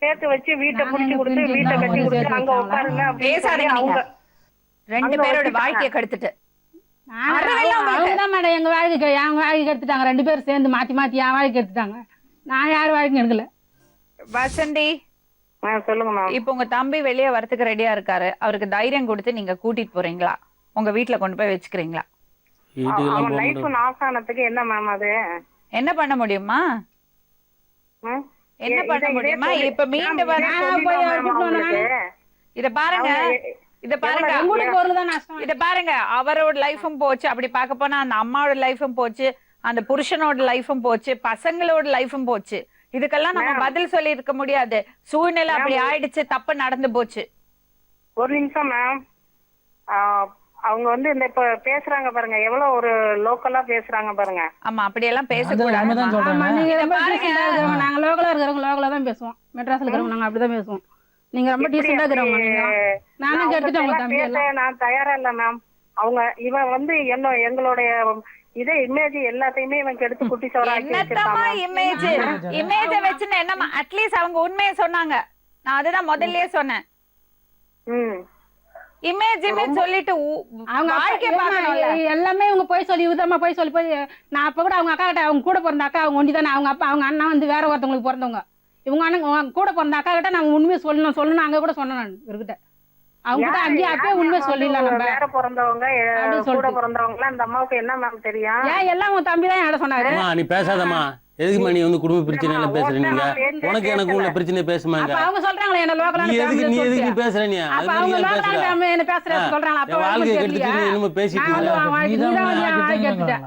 சேர்த்து வச்சு வீட்டை புடிச்சு கொடுத்து வீட்டை கட்டி கொடுத்து அங்க உட்காருங்க அப்படின்னு அவங்க 2 பேரோட வாழ்க்கையை கெடுத்துட்டு அவங்கதான் மேடம் எங்க வாழ்க்கை எடுத்துட்டாங்க. 2 பேரும் சேர்ந்து மாத்தி என் வாழ்க்கை எடுத்துட்டாங்க. நான் யார் வாழ்க்கையும் எடுக்கல. வசந்தி சொல்லுங்க மேம். இப்ப உங்க தம்பி வெளியே வரதுக்கு ரெடியா இருக்காரு. அவருக்கு தைரியம் கொடுத்து நீங்க கூட்டிட்டு போறீங்களா? உங்க வீட்டுல கொண்டு போய் வச்சுக்கிறீங்களா? அவன் லைஃப் நாசானத்துக்கு என்ன மேம் அது என்ன பண்ண முடியுமா? என்ன பண்ண முடியுமா? இப்ப மீண்டும் இத பாருங்க, இத பாருங்க, அவரோட லைஃபும் போச்சு. அப்படி பார்க்க போனா அந்த அம்மாவோட லைஃபும் போச்சு, அந்த புருஷனோட லைஃபும் போச்சு, பசங்களோட லைஃபும் போச்சு. இதுக்கெல்லாம் நம்ம பதில் சொல்லி இருக்க முடியாது. சூழ்நிலை அப்படி ஆயிடுச்சு, தப்பு நடந்து போச்சு. ஒரு நிமிஷம் மேம். அவங்க வந்து இந்த இப்ப பேசுறாங்க பாருங்க, எவ்வளவு ஒரு லோக்கலா பேசுறாங்க பாருங்க. ஆமா, அப்படி எல்லாம் பேசக்கூடாது. நாங்க லோக்கலா இருக்கிறவங்க லோக்கலா தான் பேசுவோம். மெட்ராஸ்ல இருக்கிறவங்க நாங்க அப்படிதான் பேசுவோம். நீங்க ரொம்ப டீசெண்டா இருக்கிறவங்க. நானும் கேட்டுட்டு உங்க தம்பி நான் தயாரா இல்ல மேம். இவன் வந்து எங்களுடைய இதே இமேஜ் எல்லாத்தையுமே இவன் கெடுத்து குட்டி சோறாக்கி இமேஜ் வச்சுன்னு என்னமா அட்லீஸ்ட் அவங்க உண்மையை சொன்னாங்க. நான் அதுதான் முதல்லயே சொன்னேன். இமேஜ் சொல்லிட்டு எல்லாமே இவங்க போய் சொல்லி உதமா போய் நான் அப்ப கூட அவங்க அக்கா கிட்ட, அவங்க கூட பிறந்த அக்கா அவங்க ஒண்டி தானே, அவங்க அப்பா அவங்க அண்ணா வந்து வேற ஒருத்தவங்களுக்கு பிறந்தவங்க. இவங்க அண்ணன் கூட பிறந்த அக்கா கிட்ட நாங்க உண்மையை சொல்லணும் அங்க கூட சொன்னேன் நான் இவர்கிட்ட. அவங்க கிட்ட அங்கேயே அப்பயே உண்மை சொல்லிடலாம். நம்ம வேற பிறந்தவங்க கூட பிறந்தவங்க அந்த அம்மாவுக்கு என்ன மேம் தெரியும்? ஏன் எல்லாம் உன் தம்பி தான் என்கிட்ட சொன்னாரு. நீ பேசாதம்மா, எதுக்கு நீ வந்து குடும்ப பிரச்சனை எல்லாம் பேசுறீங்க? உனக்கு எனக்கு உள்ள பிரச்சனை பேசுமாங்க. அவங்க சொல்றாங்களே என்ன லோக்கலா நீ எதுக்கு பேசுற? நீ அவங்க லோக்கலா என்ன பேசுற சொல்றாங்க. அப்ப வாழ்க்கை கெடுத்துட்டு என்னமோ பேசிட்டு இருக்க.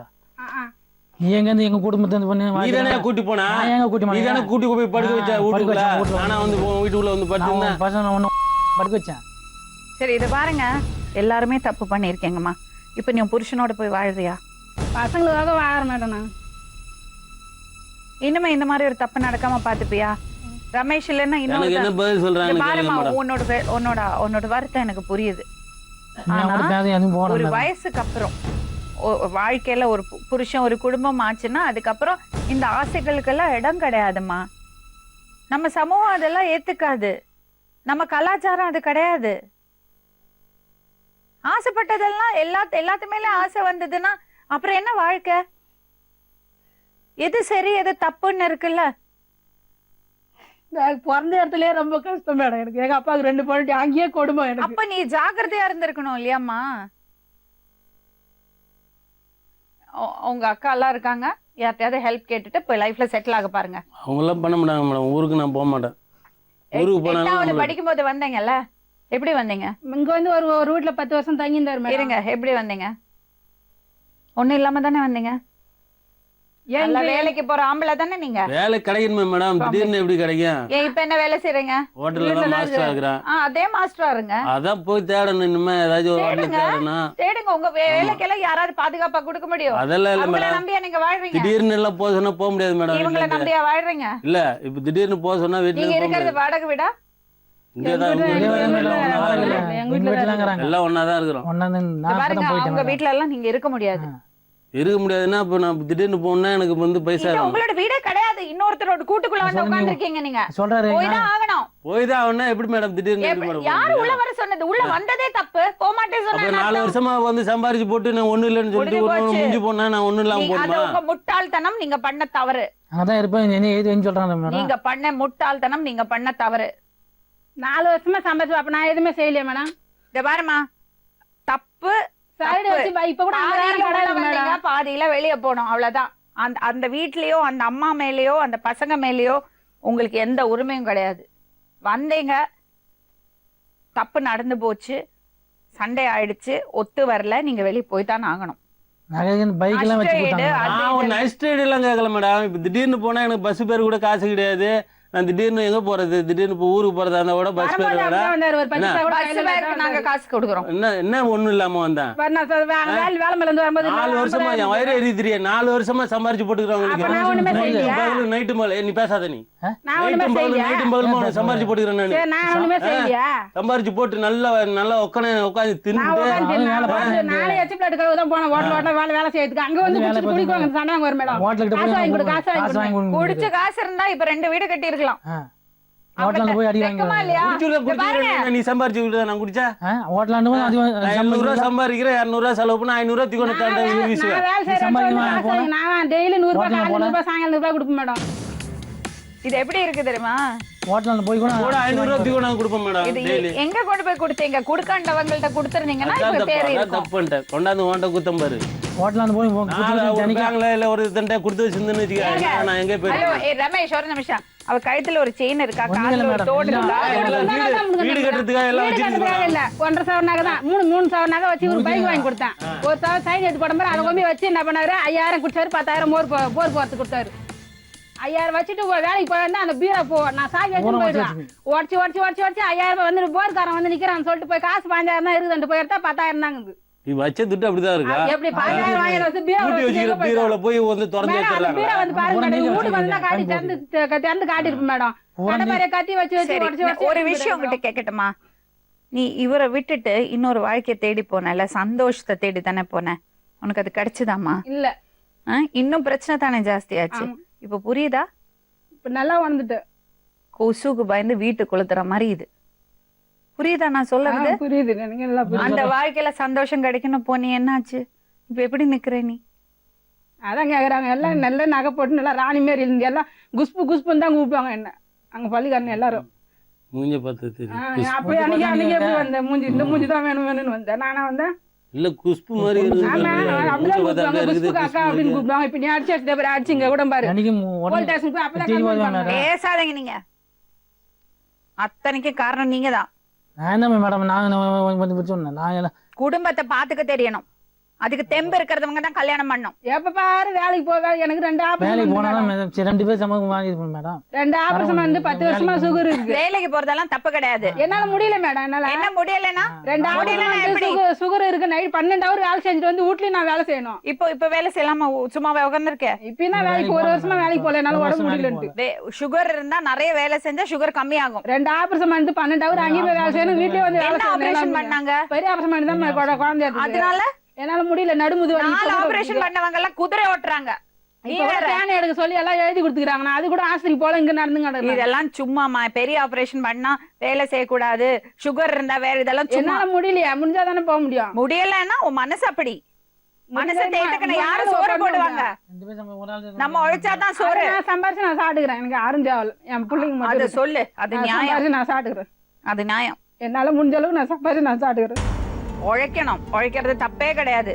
நீ எங்க இருந்து எங்க குடும்பத்தை பண்ணி நீ தானே கூட்டி போனா? நீ தானே கூட்டி போய் படுக்க வச்ச வீட்டுக்குள்ள. ஆனா வந்து வீட்டுக்குள்ள வந்து படுத்துறேன் பசங்க ஒண்ணு படுக்க வச்சேன். சரி, இத பாருங்க, எல்லாருமே தப்பு பண்ணிருக்கீங்கம்மா. இப்ப நீ புருஷனோட போய் வாழ்றியா? பசங்களுக்காக வாழ மாட்டேன் நான். இனிமே இந்த மாதிரி ஒரு தப்பு நடக்காம பாத்துப்பியா? ரமேஷ் இல்லன்னா உன்னோட வருத்தம் எனக்கு புரியுது. ஒரு வயசுக்கு அப்புறம் வாழ்க்கையில ஒரு புருஷன் ஒரு குடும்பம் ஆச்சுன்னா அதுக்கப்புறம் இந்த ஆசைகளுக்கெல்லாம் இடம் கிடையாதுமா. நம்ம சமூகம் அதெல்லாம் ஏத்துக்காது. நம்ம கலாச்சாரம் அது கிடையாது. ஆசைப்பட்டதெல்லாம் எல்லாத்து மேல ஆசை வந்ததுன்னா அப்புறம் என்ன வாழ்க்கை? எது சரி எது தப்புன்னு இருக்குல்ல. பிறந்த இடத்துலயே ரொம்ப கஷ்டம் மேடம் எனக்கு. எங்க அப்பாவுக்கு 2 பொண்ணு அங்கேயே கொடுமை எனக்கு. அப்ப நீ ஜாக்கிரதையா இருந்திருக்கணும் இல்லையாம்மா? உங்க அக்கா எல்லாம் இருக்காங்க, யார்கிட்டயாவது ஹெல்ப் கேட்டுட்டு போய் லைஃப்ல செட்டில் ஆக பாருங்க. அவங்களாம் பண்ண மாட்டாங்க மேடம். ஊருக்கு நான் போக மாட்டேன். ஊருக்கு போனாலும் 8வது படிக்கும்போது வந்தீங்கல்ல, எப்படி வந்தீங்க? இங்க வந்து ஒரு வீட்டுல 10 வருஷம் தங்கி இருந்தாரு மேடம். இருங்க, எப்படி வந்தீங்க? ஒண்ணும் இல்லாம தானே வந்தீங்க? எல்லா வேலைக்கு போற ஆம்பளை தானே நீங்க? வேலை கிடைக்கணுமே மேடம். திடீர்னு எப்படி கிடைக்கும்? ஏன் இப்ப என்ன வேலை செய்றீங்க? ஹோட்டல்ல தான் மாஸ்டர் ஆகுறேன். அதே மாஸ்டரா இருங்க. அதான் போய் தேடணும். இனிமே ஏதாச்சும் ஒரு ஹோட்டல் தேடணும். தேடுங்க. உங்க வேலைக்கெல்லாம் யாராவது பாதுகாப்பா கொடுக்க முடியும்? அதெல்லாம் இல்ல அவங்கள மேடம். நம்பியா நீங்க வாழ்றீங்க? திடீர்னு எல்லாம் போக சொன்னா போக முடியாது மேடம். இவங்கள நம்பியா வாழ்றீங்க? இல்ல இப்ப திடீர்னு போக சொன்னா வீட்டுல நீங்க போக இருக்கிறது முடியாது. வாடகை வீடா? இங்கதான் எங்க வீட்டுல இருக்கிறாங்க. எல்லாம் ஒன்னாதான் இருக்கிறோம். ஒன்னாந்து இங்க நான் பாருங்க, இப்பதான் அவங்க போயிட்டேன். வீட்ல எல்லாம் நீங்க இருக்க முடியாது. இருக்க முடியாதுன்னா இப்ப நான் திடீர்னு போனா எனக்கு வந்து பைசா இது வேணும். உங்களோட வீடே கிடையாது. இன்னொருத்தரோட கூட்டுக்குள்ள வந்து சொல்லுங்க. உட்கார்ந்திருக்கீங்க நீங்க. சொல்றாரு போய் தான் ஆகணும். போய் தான் ஆகணும்னா எப்படி மேடம் திடீர்னு எப்படி மேடம் போக யாரு முடியும்? உள்ள வர சொன்னது? உள்ள வந்ததே தப்பு. போமாட்டே அப்ப சொன்னா 4 வருஷமா வந்து சம்பாரிச்சு போட்டு நான் ஒண்ணு இல்லைன்னு சொல்லிட்டு முடிஞ்சு ஒரு போச்சு. முடிஞ்சு போனா நான் ஒண்ணு இல்லாம அது போடுமா? உங்க முட்டாள்தனம். நீங்க பண்ண தவறு. அங்கதான் இருப்பேன். என்ன ஏதுன்னு சொல்றாங்க மேடம். நீங்க பண்ண முட்டாள்தனம். நீங்க பண்ண தவறு. 4 வருஷமா சம்பாதிச்சு அப்ப நான் எதுவுமே செய்யலையே மேடம். இத பாருமா, தப்பு. சைடு வச்சு இப்ப கூட அங்க வேற கடை இருக்கு மேடம். பாதியில வெளிய போனோம், அவ்வளவுதான். அந்த வீட்லயோ அந்த அம்மா மேலயோ அந்த பசங்க மேலயோ உங்களுக்கு எந்த உரிமையும் கிடையாது. வந்தீங்க, தப்பு நடந்து போச்சு, சண்டை ஆயிடுச்சு, ஒத்து வரல, நீங்க வெளிய போய் தான் ஆகணும். பைக் எல்லாம் வச்சு நஷ்ட ஈடு, கொடுத்தாங்க. அது நான் ஒரு நைட் எல்லாம் கேட்கல மேடம். இப்ப திடீர்னு போனா எனக்கு பஸ் பேர் கூட காசு கிடையாது. நான் திடீர்னு எங்க போறது? திடீர்னு இப்போ ஊருக்கு போறதா இருந்தா கூட பஸ் பேர் வரும்போது விட அப்படிதான் வந்தாரு. ஒரு 10 பைசா கூட பஸ் கையில பேருக்கு நாங்க காசு கொடுக்குறோம். என்ன ஒண்ணும் இல்லாம வந்தேன். வேலை மேல இருந்து வரும்போது 4 வருஷமா என் வயிறு எரியுதுறிய. 4 வருஷமா சம்பாரிச்சு அப்ப நான் ஒண்ணுமே செய்யலையா? போட்டுக்கிறேன். நைட்டு மேல நீ பேசாத. நீ நான் ஒண்ணுமே செய்யலையா? நைட்டும் பகலுமா சம்பாரிச்சு போட்டுக்கிறேன். நானு சரி, நான் ஒண்ணுமே செய்யலையா? சம்பாரிச்சு போட்டு நல்லா உட்காந்து தின்னு நான் நானே எச்சி பிளேட் கழுவு தான் போனேன். ஹோட்டல் வேலை செய்யறதுக்கு அங்க வந்து குடிச்சு குடிக்குவாங்க. சண்டை வரும் மேடம். ஹோட்டலுக்கு காசு வாங்கி கொடு, போய் காசு வாங்கி காசு கொடு. வாங்கி குடிச்ச காசு இருந்தா இப்ப 2 வீடு கட்டி இருக்கலாம். ஹோட்டல்ல போய் அடி வாங்கி வெக்கமா இல்லையா? நீ சம்பாரிச்சு விட்டு நான் குடிச்சா ஹோட்டலாண்டு போய் அது 700 ரூபாய் சம்பாதிக்கிறேன். 200 ரூபாய் செலவு பண்ண 500 ரூபாய் தீக்கொண்டு தாண்ட வீசுவேன். நான் வேலை செய்யறேன். நான் டெய்லி 100 ரூபாய், 100 ரூபாய், சாயங்காலம் 100 ரூபாய் கொடுப்பேன் மேடம். இது எப்படி இருக்கு தெரியுமா? ஹோட்டலாண்டு போய் கூட 500 ரூபாய் தீக்கொண்டு நான் கொடுப்பேன் மேடம். இது டெய்லி எங்க கொண்டு போய் கொடுத்தீங்க? குடுக்காண்டவங்கள்ட்ட கொடுத்துருந்தீங்கன்னா இப்ப பேர் இருக்கும். தப்பு பண்ணிட்டேன். கொண்டாந்து ஓண்ட குத்தம் பாரு. ஹோட்டலாண்டு போய் பேங்க்ல இல்ல ஒரு தண்டை கொடுத்து வச்சிருந்தேன்னு வச்சுக்க. நான் எங்க போய் ஹலோ, ரமேஷ் ஒரு நிமிஷம். அவ கழுத்துல ஒரு செயின் இருக்கா? காதுல ஒரு தோடு இருக்கா? வீடு கட்டுறதுக்காக எல்லாம் வீடு கட்டுறதுக்காக இல்ல, 1.5 சவரன் நகை தான். 3 சவரன் நகை வச்சு ஒரு பைக் வாங்கி கொடுத்தேன். ஒரு சவரன் சைன் எடுத்து போட மாதிரி அதை கொண்டு வச்சு என்ன பண்ணாரு? 5000 குடிச்சாரு, 10,000 போர் போறது கொடுத்தாரு. 5000 வச்சுட்டு வேலைக்கு போயிருந்தா அந்த பீரோ நான் சாவி வச்சுட்டு போயிடுவேன். உடச்சு 5000 வந்து போர்க்காரன் வந்து நிக்கிறான்னு சொல்லிட்டு போய் காசு 5000 தான் இருக்குதுன்ட்டு போயிருந்தா 10,000 தாங்க. நீ வச்ச துட்டு அப்படிதான் இருக்கா? எப்படி 10,000 வாங்கி வச்சு பீரோ கூட்டி வச்சுக்கிற பீரோல போய் வந்து திறந்து வச்சிடலாம். பீரோ வந்து பாருங்க மேடம், வீட்டுக்கு வந்து காட்டி திறந்து காட்டிருப்பேன் மேடம். கடை கத்தி வச்சு சரி, உடச்சு ஒரு விஷயம் உங்ககிட்ட கேட்கட்டுமா? நீ இவரை விட்டுட்டு இன்னொரு வாழ்க்கையை தேடி போனல, சந்தோஷத்தை தேடி தானே போன. உனக்கு அது கிடைச்சுதாமா? இல்ல, இன்னும் பிரச்சனை தானே ஜாஸ்தியாச்சு. இப்ப புரியுதா? இப்ப நல்லா வந்துட்டு கொசுக்கு பயந்து வீட்டு கொளுத்துற மாதிரி இது புரியுதா நான் சொல்றது? புரியுது எனக்கு நல்லா புரியுது. அந்த வாழ்க்கையில சந்தோஷம் கிடைக்கணும் போனி, என்னாச்சு? இப்ப எப்படி நிக்கிற நீ? அதான் கேக்குறாங்க. எல்லாம் நல்ல நகை போட்டு நல்லா ராணி மாரி இருந்து எல்லாம் குஷ்புன்னு தான் கூப்பிடுவாங்க என்ன அங்க பள்ளிக்காரன் எல்லாரும். மூஞ்ச பார்த்து தெரியும். அப்படி அன்னைக்கு எப்படி வந்த மூஞ்சி இந்த மூஞ்சி தான் வேணும்னு வந்தேன். நானா வந்தேன் இல்ல குஷ்பு மாதிரி ஆமா, அப்படிதான் கூப்பிடுவாங்க. குஷ்புக்கு அக்கா அப்படின்னு கூப்பிடுவாங்க. இப்ப நீ அடிச்சு அடிச்சுங்க கூட பாரு. போலீஸ் ஸ்டேஷனுக்கு போய் அப்பதான் கன்ஃபார்ம் பண்ணாங்க. பேசாதீங்க நீங்க. அத்தனைக்கு காரணம் நீங்க தான். நான் என்ன மேடம், நான் சொன்னேன். நான் குடும்பத்தை பாத்துக்க தெரியணும். அதுக்கு தெம்பு இருக்கிறவங்க தான் கல்யாணம் பண்ணும். எப்ப பாரு வேலைக்கு போக எனக்கு 2 ஆபரேஷன். வேலைக்கு போனாலும் 2 பேர் சமம் வாங்கி மேடம். 2 ஆபரேஷன் வந்து 10 வருஷமா சுகர் இருக்கு. வேலைக்கு போறதெல்லாம் தப்பு கிடையாது. என்னால முடியல மேடம். என்னால என்ன முடியலன்னா 2 ஆபரேஷன் சுகர் இருக்கு. நைட் 12 ஹவர் வேலை செஞ்சுட்டு வந்து வீட்லயும் நான் வேலை செய்யணும். இப்ப வேலை செய்யலாமா? சும்மாவே உட்கார்ந்துருக்கேன். இப்பதான் வேலைக்கு 1 வருஷமா வேலைக்கு போல. என்னால உடம்பு முடியலன்ட்டு. சுகர் இருந்தா நிறைய வேலை செஞ்சா சுகர் கம்மியாகும். 2 ஆபரேஷன் வந்து 12 ஹவர் அங்கேயே வேலை செய்யணும். வீட்லயே வந்து வேலை ஆபரேஷன் பண்ணாங்க. பெரிய ஆபரேஷன் பண்ணி தான் குழந்தை. அதனால என்னால முடியல. நடுமுது வலி. 4 ஆபரேஷன் பண்ணவங்க எல்லாம் குதிரை ஓட்டுறாங்க. ஸ்கேன் எடுக்க சொல்லி எல்லாம் எழுதி கொடுத்துக்கிறாங்க. நான் அது கூட ஆஸ்பத்திரி போல இங்க நடந்துங்க. இதெல்லாம் சும்மாமா. பெரிய ஆபரேஷன் பண்ணா வேலை செய்யக்கூடாது, சுகர் இருந்தா வேற, இதெல்லாம் சும்மா. என்னால முடியலையா? முடிஞ்சாதானே போக முடியும். முடியலன்னா உன் மனசு அப்படி. மனசை தேய்த்துக்கணும். யாரும் சோறு போடுவாங்க? நம்ம உழைச்சாதான் சோறு. நான் சம்பாரிச்சு நான் சாப்பிட்டுக்கிறேன். எனக்கு யாரும் தேவை. என் பிள்ளைங்க அது சொல்லு. அது நியாயம். நான் சாப்பிட்டுக்கிறேன். அது நியாயம். என்னால முடிஞ்ச அளவுக்கு நான் சம்பாரிச்சு நான் சாப்பிட்டுக்கிறேன். உழைக்கணும். உழைக்கிறது தப்பே கிடையாது.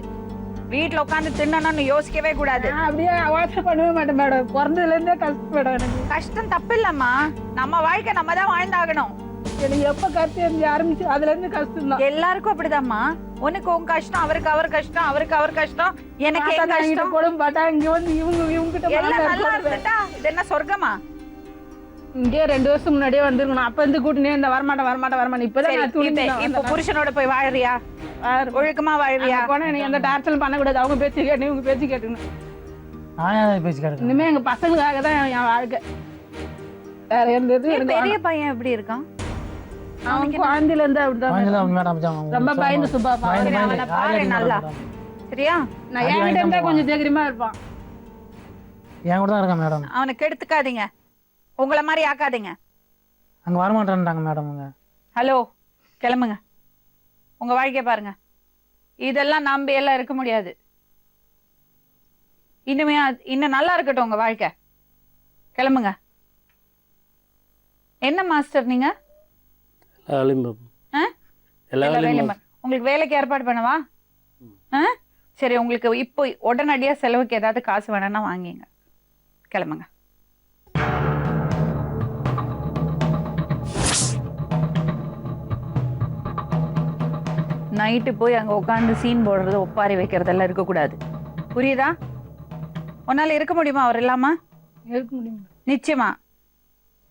வீட்டுல உட்காந்து தின்னணும்னு யோசிக்கவே கூடாது. நான் அப்படியே யோசனை பண்ணவே மாட்டேன் மேடம். பிறந்ததுல இருந்தே கஷ்டம் மேடம் எனக்கு. கஷ்டம் தப்பு இல்லம்மா, நம்ம வாழ்க்கை நம்ம தான் வாழ்ந்தாகணும். எனக்கு எப்ப கருத்து இருந்து ஆரம்பிச்சு அதுல இருந்து கஷ்டம் தான். எல்லாருக்கும் அப்படிதாம்மா. உனக்கு உன் கஷ்டம், அவருக்கு அவர் கஷ்டம், அவருக்கு அவர் கஷ்டம், எனக்கு என் கஷ்டம். போடும் பாட்டா இங்க வந்து இவங்க கிட்ட எல்லாம் நல்லா இருந்துட்டா இது என்ன சொர்க்கமா? இங்கே 2 வருஷம் முன்னாடியே வந்துருக்கணும். அப்ப இருந்து கூட்டினே இந்த வரமாட்டேன் இப்பதான் நான் துணிந்து இப்ப புருஷனோட போய் வாழறியா? ஒழுக்கமா வாழ்வியா? போனா எனக்கு எந்த டார்ச்சலும் பண்ணக்கூடாது. அவங்க பேச்சு கேட்டு இவங்க பேச்சு கேட்டுக்கணும். நான் ஏன் பேச்சு கேட்க இனிமே எங்க பசங்களுக்காக தான் என் வாழ்க்கை. வேற எந்த இது எனக்கு பெரிய பையன் எப்படி இருக்கான்? அவன் குழந்தையில இருந்து அப்படிதான் மேடம். ரொம்ப பயந்து சுபா அவனை பாரு நல்லா, சரியா? நான் என்கிட்ட இருந்தா கொஞ்சம் தைரியமா இருப்பான். என் கூட தான் இருக்கான் மேடம். அவனுக்கு எடுத்துக்காதீங்க, உங்களை மாதிரி ஆக்காதீங்க. அங்க வரமாட்டேன்ட்டாங்க மேடம். ஹலோ, கிளம்புங்க, உங்க வாழ்க்கைய பாருங்க. இதெல்லாம் நம்பி எல்லாம் இருக்க முடியாது. இன்னும் நல்லா இருக்கட்டும் உங்க வாழ்க்கை. கிளம்புங்க. என்ன மாஸ்டர் நீங்க? உங்களுக்கு வேலைக்கு ஏற்பாடு பண்ணவா? சரி, உங்களுக்கு இப்போ உடனடியா செலவுக்கு ஏதாவது காசு வேணும்னா வாங்கிங்க. கிளம்புங்க. நைட்டு போய் அங்க உட்காந்து சீன் போடுறது, ஒப்பாரி வைக்கிறதெல்லாம் இருக்கக்கூடாது. புரியுதா? உன்னால இருக்க முடியுமா அவர் இல்லாம? இருக்க முடியும் நிச்சயமா.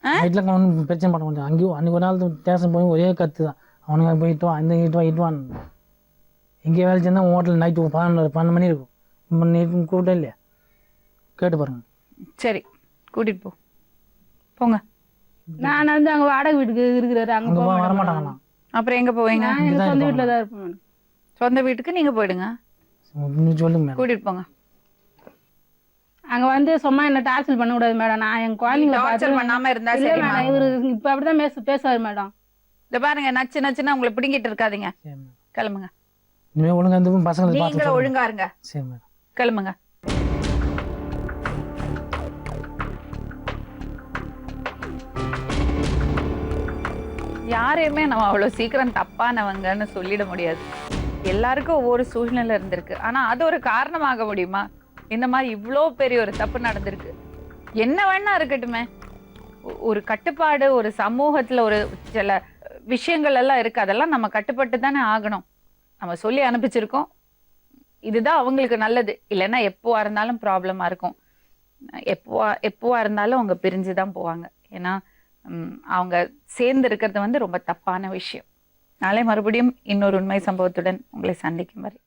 நைட்ல ஒன்றும் பிரச்சனை பண்ண மாட்டேன். அங்கேயும் அன்னைக்கு ஒரு நாள் ஸ்டேஷன் போய் ஒரே கத்து தான். அவனுங்க போயிட்டு வா, இந்த இட்டு வான். எங்கேயே வேலை செஞ்சா ஹோட்டல் நைட்டு 12 மணி இருக்கும். நைட்டு கூட்டம் இல்லையா? கேட்டு பாருங்க. சரி, கூட்டிட்டு போங்க. நான் வந்து அங்க வாடகை வீட்டுக்கு இருக்கிறாரு. அங்க வர மாட்டாங்கண்ணா. அப்புறம் எங்க போவீங்க? சொந்த வீட்டுல தான் இருப்பேன். சொந்த வீட்டுக்கு நீங்க போயிடுங்க. சொல்லுங்க. கூட்டிட்டு போங்க. அங்க வந்து சும்மா என்ன டார்ச்சர் பண்ண கூடாது மேடம். நான் என் குழந்தைங்களை டார்ச்சர் பண்ணாம இருந்தா சரி. இவரு இப்ப அப்படிதான் பேசுவாரு மேடம். இந்த பாருங்க, நச்சுன்னா உங்களை பிடிங்கிட்டு இருக்காதீங்க. கிளம்புங்க. இனிமே ஒழுங்கா இருந்து பசங்களை நீங்களும் ஒழுங்கா இருங்க. சரி மேடம். கிளம்புங்க. யாரையுமே நம்ம அவ்வளவு சீக்கிரம் தப்பானவங்கன்னு சொல்லிட முடியாது. எல்லாருக்கும் ஒவ்வொரு சூழ்நிலை இருந்திருக்கு. ஆனா அது ஒரு காரணமாக முடியுமா? இந்த மாதிரி இவ்வளோ பெரிய ஒரு தப்பு நடந்திருக்கு. என்ன வேணா இருக்கட்டுமே, ஒரு கட்டுப்பாடு, ஒரு சமூகத்துல ஒரு சில விஷயங்கள் எல்லாம் இருக்கு. அதெல்லாம் நம்ம கட்டுப்பட்டு தானே ஆகணும். நம்ம சொல்லி அனுப்பிச்சிருக்கோம், இதுதான் அவங்களுக்கு நல்லது. இல்லைன்னா எப்போவா இருந்தாலும் ப்ராப்ளமா இருக்கும். எப்போவா இருந்தாலும் அவங்க பிரிஞ்சுதான் போவாங்க. ஏன்னா அவங்க சேர்ந்து இருக்கிறது வந்து ரொம்ப தப்பான விஷயம். நாளை மறுபடியும் இன்னொரு உண்மை சம்பவத்துடன் உங்களை சந்திக்கும் வரை